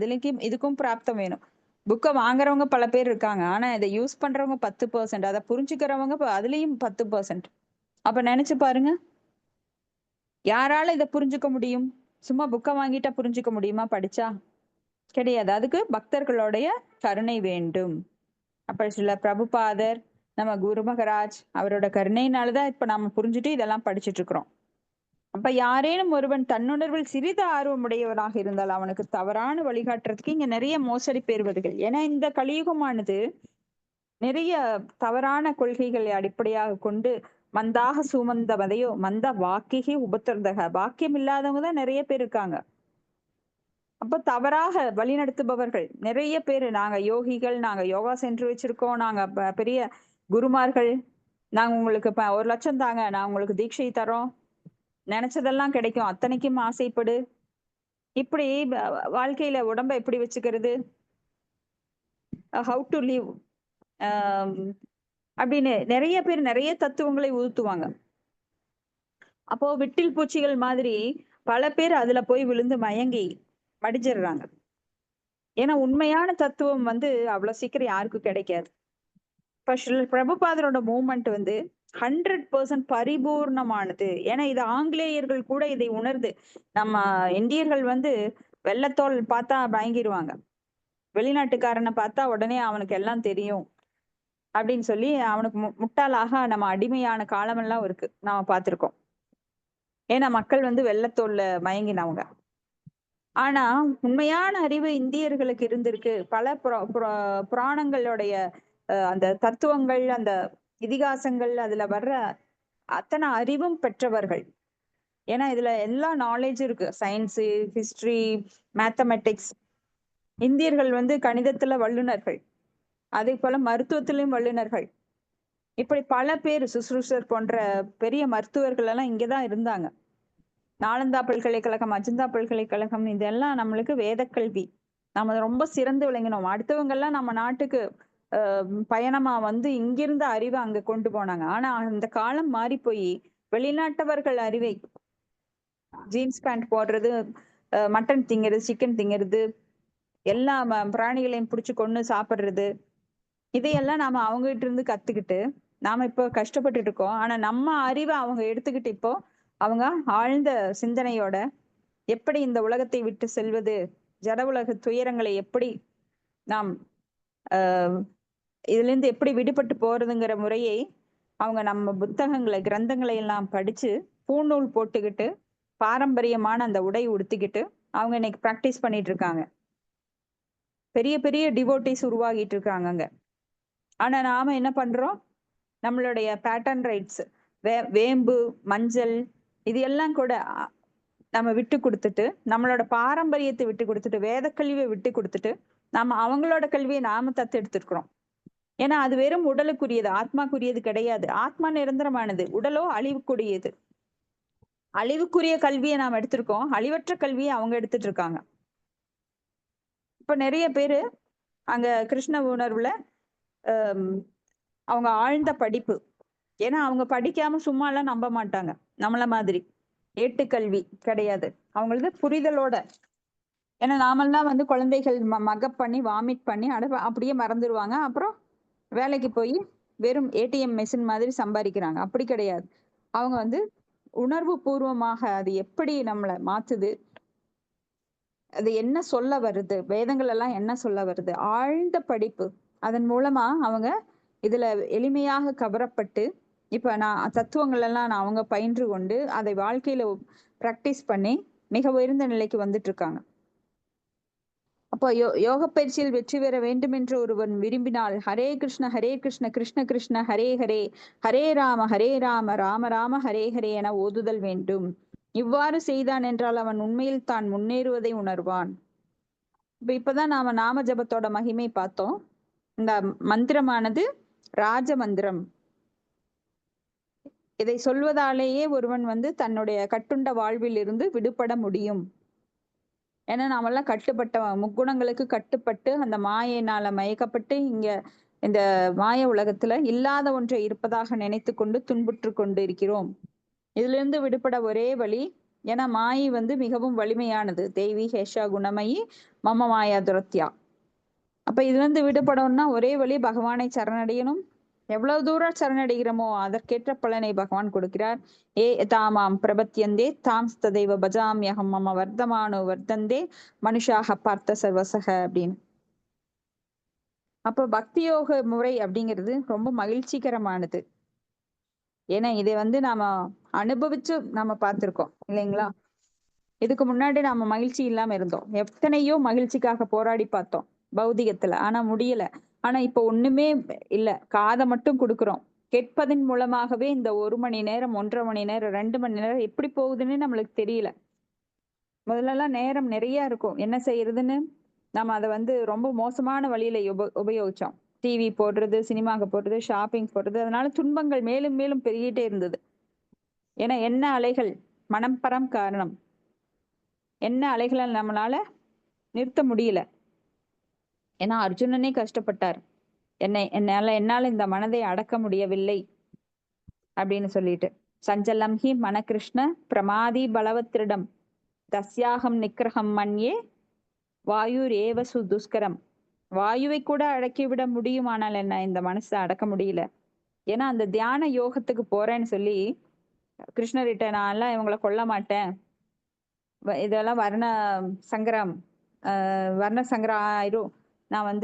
இதுக்கும் பிராப்தம் வேணும். புக்கை வாங்குறவங்க பல பேர் இருக்காங்க, ஆனா இதை யூஸ் பண்றவங்க 10%, அதை புரிஞ்சுக்கிறவங்க அதுலயும் 10%. அப்ப நினைச்சு பாருங்க, யாரால இதை புரிஞ்சுக்க முடியும்? சும்மா புக்கை வாங்கிட்டா புரிஞ்சுக்க முடியுமா படிச்சா? கிடையாது. அதுக்கு பக்தர்களுடைய கருணை வேண்டும். அப்ப சில பிரபுபாதர், நம்ம குரு மகராஜ் அவரோட கருணையினாலதான் இப்ப நம்ம புரிஞ்சுட்டு இதெல்லாம் படிச்சுட்டு இருக்கிறோம். அப்ப யாரேனும் ஒருவன் தன்னுணர்வில் சிறிது ஆர்வமுடையவனாக இருந்தால் அவனுக்கு தவறான வழிகாட்டுறதுக்கு இங்க நிறைய மோசடி பெறுவதுகள். ஏன்னா இந்த கலியுகமானது நிறைய தவறான கொள்கைகளை அடிப்படையாக கொண்டு மந்தாக சுமந்தவதையோ மந்த வாக்கிகி உபத்திரதக, வாக்கியம் இல்லாதவங்க தான் நிறைய பேர் இருக்காங்க. அப்ப தவறாக வழிநடத்துபவர்கள் நிறைய பேரு. நாங்க யோகிகள், நாங்க யோகா சென்டர் வச்சிருக்கோம், நாங்க பெரிய குருமார்கள், நாங்க உங்களுக்கு 1 லட்சம் தாங்க, நான் உங்களுக்கு தீட்சை தரோம், நினைச்சதெல்லாம் கிடைக்கும், அத்தனைக்கும் ஆசைப்படு, இப்படி வாழ்க்கையில உடம்ப எப்படி வச்சுக்கிறது, ஹவு டு லிவ் அப்படின்னு நிறைய பேர் நிறைய தத்துவங்களை ஊத்துவாங்க. அப்போ விட்டில் பூச்சிகள் மாதிரி பல பேர் அதுல போய் விழுந்து மயங்கி மடிஞ்சிடுறாங்க. ஏன்னா உண்மையான தத்துவம் அவ்வளவு சீக்கிரம் யாருக்கும் கிடைக்காது. இப்ப பிரபுபாதரோட மூவ்மெண்ட் 100% பரிபூர்ணமானது. ஏன்னா இது ஆங்கிலேயர்கள் கூட இதை உணர்ந்து, நம்ம இந்தியர்கள் வெள்ளத்தோல் பார்த்தா பயங்கிருவாங்க, வெளிநாட்டுக்காரனை பார்த்தா உடனே அவனுக்கு எல்லாம் தெரியும் அப்படின்னு சொல்லி அவனுக்கு முட்டாளாக நம்ம அடிமையான காலமெல்லாம் இருக்கு, நாம பார்த்திருக்கோம். ஏன்னா மக்கள் வெள்ளத்தோல்ல மயங்கினவங்க. ஆனா உண்மையான அறிவு இந்தியர்களுக்கு இருந்திருக்கு. பல புராணங்களுடைய அந்த தத்துவங்கள், அந்த இதிகாசங்கள், அதுல வர்ற அத்தனை அறிவும் பெற்றவர்கள். ஏன்னா இதுல எல்லா நாலேஜ் இருக்கு, சயின்ஸ், ஹிஸ்டரி, மேத்தமெட்டிக்ஸ். இந்தியர்கள் கணிதத்துல வல்லுநர்கள், அதே போல மருத்துவத்திலும் வல்லுநர்கள். இப்படி பல பேர், சுசுருஷர் போன்ற பெரிய மருத்துவர்கள் எல்லாம் இங்கதான் இருந்தாங்க. நாலந்தா பல்கலைக்கழகம், அஜந்தா பல்கலைக்கழகம், இதெல்லாம் நம்மளுக்கு வேத கல்வி. நம்ம ரொம்ப சிறந்து விளங்கினோம். அடுத்தவங்க எல்லாம் நம்ம நாட்டுக்கு பயணமா இங்கிருந்த அறிவை அங்க கொண்டு போனாங்க. ஆனா அந்த காலம் மாறி போய் வெளிநாட்டவர்கள் அறிவை, ஜீன்ஸ் பேண்ட் போடுறது, மட்டன் திங்கிறது, சிக்கன் திங்கிறது, எல்லா பிராணிகளையும் பிடிச்சு கொண்டு சாப்பிடுறது, இதையெல்லாம் நாம அவங்க கிட்ட இருந்து கத்துக்கிட்டு நாம இப்போ கஷ்டப்பட்டுட்டு இருக்கோம். ஆனா நம்ம அறிவை அவங்க எடுத்துக்கிட்டு இப்போ அவங்க ஆழ்ந்த சிந்தனையோட எப்படி இந்த உலகத்தை விட்டு செல்வது, ஜட உலக துயரங்களை எப்படி நாம் இதுல இருந்து எப்படி விடுபட்டு போறதுங்கிற முறையை அவங்க நம்ம புத்தகங்களை, கிரந்தங்களை எல்லாம் படிச்சு பூநூல் போட்டுக்கிட்டு பாரம்பரியமான அந்த உடை உடுத்திக்கிட்டு அவங்க இன்னைக்கு பிராக்டிஸ் பண்ணிட்டு இருக்காங்க. பெரிய பெரிய டிவோட்டிஸ் உருவாகிட்டு இருக்காங்க அங்க. ஆனா நாம என்ன பண்றோம், நம்மளுடைய பேட்டர்ன் ரைட்ஸ், வேம்பு, மஞ்சள், இது எல்லாம் கூட நம்ம விட்டு கொடுத்துட்டு, நம்மளோட பாரம்பரியத்தை விட்டு கொடுத்துட்டு, வேத கல்வியை விட்டு கொடுத்துட்டு நாம அவங்களோட கல்வியை நாம தத்தெடுத்துக்கிறோம். ஏன்னா அது வெறும் உடலுக்குரியது, ஆத்மாக்குரியது கிடையாது. ஆத்மா நிரந்தரமானது, உடலோ அழிவுக்குரியது. அழிவுக்குரிய கல்வியை நாம் எடுத்திருக்கோம், அழிவற்ற கல்வியை அவங்க எடுத்துட்டு இருக்காங்க. இப்ப நிறைய பேரு அங்க கிருஷ்ண உணர்வுல அவங்க ஆழ்ந்த படிப்பு, ஏன்னா அவங்க படிக்காம சும்மா எல்லாம் நம்ப மாட்டாங்க. நம்மள மாதிரி ஏட்டுக்கல்வி கிடையாது அவங்களுக்கு, புரிதலோட. ஏன்னா நாமெல்லாம் குழந்தைகள் மகப் பண்ணி வாமிட் பண்ணி அப்படியே மறந்துடுவாங்க. அப்புறம் வேலைக்கு போய் வெறும் ஏடிஎம் மெஷின் மாதிரி சம்பாதிக்கிறாங்க. அப்படி கிடையாது. அவங்க உணர்வு பூர்வமாக அது எப்படி நம்மளை மாத்துது, அது என்ன சொல்ல வருது, வேதங்கள் எல்லாம் என்ன சொல்ல வருது, ஆழ்ந்த படிப்பு. அதன் மூலமா அவங்க இதுல எளிமையாக கவரப்பட்டு இப்ப நான் தத்துவங்கள் எல்லாம் அவங்க பயின்று கொண்டு அதை வாழ்க்கையில பிராக்டிஸ் பண்ணி மிக உயர்ந்த நிலைக்கு வந்துட்டு இருக்காங்க. அப்போ யோக பயிற்சியில் வெற்றி பெற வேண்டும் என்று ஒருவன் விரும்பினால் ஹரே கிருஷ்ண கிருஷ்ண கிருஷ்ண ஹரே ஹரே, ஹரே ராம ராம ராம ஹரே ஹரே என ஓதுதல் வேண்டும். இவ்வாறு செய்தான் என்றால் அவன் உண்மையில் தான் முன்னேறுவதை உணர்வான். இப்பதான் நாம நாம ஜபத்தோட மகிமை பார்த்தோம். இந்த மந்திரமானது ராஜ மந்திரம். இதை சொல்வதாலேயே ஒருவன் தன்னுடைய கட்டுண்ட வாழ்வில் இருந்து விடுபட முடியும். ஏன்னா நாமெல்லாம் கட்டுப்பட்ட முக்குணங்களுக்கு கட்டுப்பட்டு அந்த மாயினால மயக்கப்பட்டு இங்க இந்த மாய உலகத்துல இல்லாத ஒன்றை இருப்பதாக நினைத்து கொண்டு துன்புற்று கொண்டு இருக்கிறோம். இதுல இருந்து விடுபட ஒரே வழி, ஏன்னா மாயை மிகவும் வலிமையானது. தேவி ஹேஷா குணமயி மம மாயா துரத்யா. அப்ப இதுல இருந்து விடுபடணும்னா ஒரே வழி பகவானை சரணடையணும், எவ்வளவு தூரம் சரணடைகிறோமோ அதற்கேற்ற பலனை பகவான் கொடுக்கிறார். ஏ தாமாம் பிரபத்தியந்தே தாம் ததைவ பஜாமியகம் மம வர்த்தமானோ வர்த்தந்தே மனுஷாக பார்த்த சர்வசக அப்படின்னு. அப்ப பக்தி யோக முறை அப்படிங்கிறது ரொம்ப மகிழ்ச்சிகரமானது. ஏன்னா இதை நாம அனுபவிச்சு நம்ம பார்த்திருக்கோம் இல்லைங்களா? இதுக்கு முன்னாடி நாம மகிழ்ச்சி இல்லாம இருந்தோம். எத்தனையோ மகிழ்ச்சிக்காக போராடி பார்த்தோம் பௌதிகத்துல, ஆனா முடியல. ஆனா இப்ப ஒண்ணுமே இல்ல, காதை மட்டும் கொடுக்கிறோம். கேட்பதன் மூலமாகவே இந்த 1 மணி நேரம், 1.5 மணி நேரம், 2 மணி நேரம் எப்படி போகுதுன்னு நம்மளுக்கு தெரியல. முதல்ல எல்லாம் நேரம் நிறைய இருக்கும், என்ன செய்யறதுன்னு நம்ம அதை ரொம்ப மோசமான வழியில உபயோகிச்சோம். டிவி போடுறது, சினிமாக்கு போடுறது, ஷாப்பிங் போடுறது, அதனால துன்பங்கள் மேலும் மேலும் பெருகிட்டே இருந்தது. ஏன்னா என்ன அலைகள், மனம் பரம் காரணம், என்ன அலைகளை நம்மளால நிறுத்த முடியல. ஏன்னா அர்ஜுனனே கஷ்டப்பட்டார், என்னால இந்த மனதை அடக்க முடியவில்லை அப்படின்னு சொல்லிட்டு. சஞ்சலம் ஹி மன கிருஷ்ண பிரமாதி பலவத்திரிடம் தஸ்யாகம் நிக்கிரகம் மன்யே வாயுர் ஏவசு துஷ்கரம். வாயுவை கூட அடக்கிவிட முடியுமானால் என்ன, இந்த மனசை அடக்க முடியல. ஏன்னா அந்த தியான யோகத்துக்கு போறேன்னு சொல்லி கிருஷ்ணர்கிட்ட நான் எல்லாம் இவங்களை கொல்ல மாட்டேன், இதெல்லாம் வர்ண சங்கரம் ஆயிரும், நான்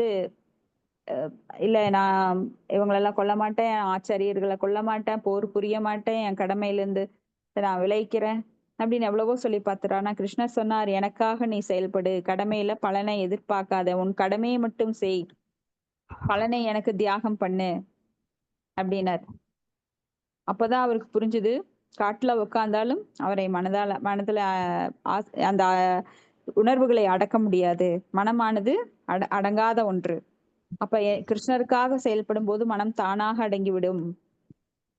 இல்ல நான் இவங்களெல்லாம் கொல்ல மாட்டேன், ஆச்சாரியர்களை கொல்ல மாட்டேன், போர் புரிய மாட்டேன், என் கடமையில இருந்து நான் விளைக்கிறேன் அப்படின்னு எவ்வளவோ சொல்லி பார்த்துறா. ஆனா கிருஷ்ணர் சொன்னார், எனக்காக நீ செயல்படு, கடமையில பலனை எதிர்பார்க்காத, உன் கடமையை மட்டும் செய், பலனை எனக்கு தியாகம் பண்ணு அப்படின்னார். அப்பதான் அவருக்கு புரிஞ்சுது, காட்டுல உட்கார்ந்தாலும் அவரை மனதுல அந்த உணர்வுகளை அடக்க முடியாது, மனமானது அடங்காத ஒன்று. அப்ப கிருஷ்ணருக்காக செயல்படும் போது மனம் தானாக அடங்கிவிடும்.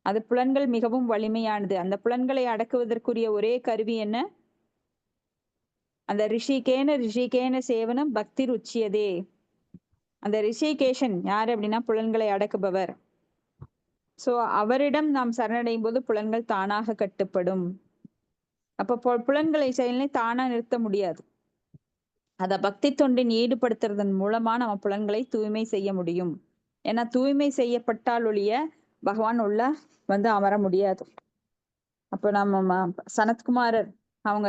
அது புலன்கள் மிகவும் வலிமையானது. அந்த புலன்களை அடக்குவதற்குரிய ஒரே கருவி என்ன? அந்த ரிஷிகேன சேவனம் பக்தி ருச்சியதே. அந்த ரிஷிகேஷன் யாரு அப்படின்னா புலன்களை அடக்குபவர். சோ அவரிடம் நாம் சரணடையும் போது புலன்கள் தானாக கட்டுப்படும். அப்ப புலன்களை செயலை தானா நிறுத்த முடியாது. அத பக்தி தொண்டின் ஈடுபடுத்துறதன் மூலமா நம்ம புலன்களை தூய்மை செய்ய முடியும். ஏன்னா தூய்மை செய்யப்பட்டால் ஒழிய பகவான் உள்ள அமர முடியாது. அப்ப நம்ம சனத்குமாரர், அவங்க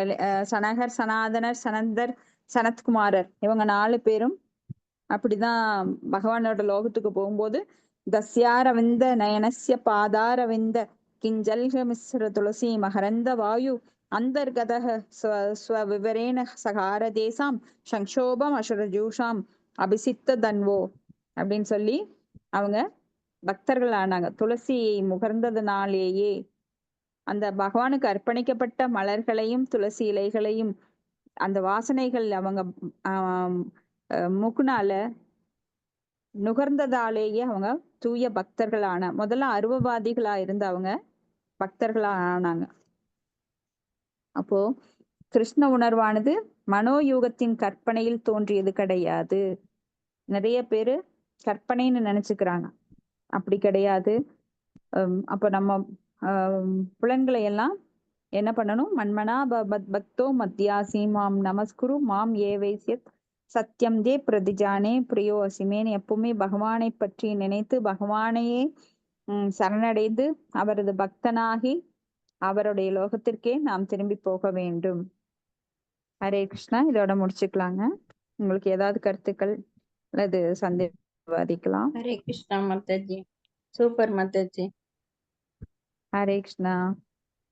சனகர், சனாதனர், சனந்தர், சனத்குமாரர், இவங்க 4 பேரும் அப்படிதான் பகவானோட லோகத்துக்கு போகும்போது தஸ்யாரவிந்த நயனஸ்ய பாதாரவிந்த கிஞ்சல்க மிஸ்ர துளசி மகரந்த வாயு அந்தர்கதக ஸ்வவிவரேன சகார தேசாம் சங்கோபம் அசுரஜூஷாம் அபிசித்த தன்வோ அப்படின்னு சொல்லி அவங்க பக்தர்கள் ஆனாங்க. துளசியை முகர்ந்ததுனாலேயே, அந்த பகவானுக்கு அர்ப்பணிக்கப்பட்ட மலர்களையும் துளசி இலைகளையும் அந்த வாசனைகள் அவங்க மூக்குனால நுகர்ந்ததாலேயே அவங்க தூய பக்தர்களான, முதல்ல அருவவாதிகளா இருந்த அவங்க பக்தர்களா ஆனாங்க. அப்போ கிருஷ்ண உணர்வானது மனோயூகத்தின் கற்பனையில் தோன்றியது கிடையாது. நிறைய பேரு கற்பனைன்னு நினைச்சுக்கிறாங்க, அப்படி கிடையாது. அப்ப நம்ம புலன்களை எல்லாம் என்ன பண்ணணும்? மன்மனா பக்தோ மத்தியாசி மாம் நமஸ்குரு மாம் ஏவைசியத் சத்தியம் தே பிரதிஜானே பிரியோ அசிமேன்னு எப்பவுமே பகவானை பற்றி நினைத்து பகவானையே சரணடைந்து அவரது பக்தனாகி அவருடைய லோகத்திற்கே நாம் திரும்பி போக வேண்டும். ஹரே கிருஷ்ணா. இதோட முடிச்சுக்கலாங்க. உங்களுக்கு ஏதாவது கருத்துக்கள் அல்லது சந்தேகம் விவாதிக்கலாம். ஹரே கிருஷ்ணா மாதாஜி. சூப்பர் மாதாஜி. ஹரே கிருஷ்ணா.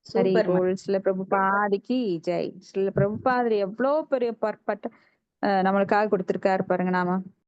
ஹரி போல். ஸ்ரீல பிரபுபாதிக்கு ஜெய். ஸ்ரீல பிரபுபாதர் எவ்வளவு பெரிய பற்பட்ட நம்மளுக்காக கொடுத்திருக்காரு பாருங்க. நாம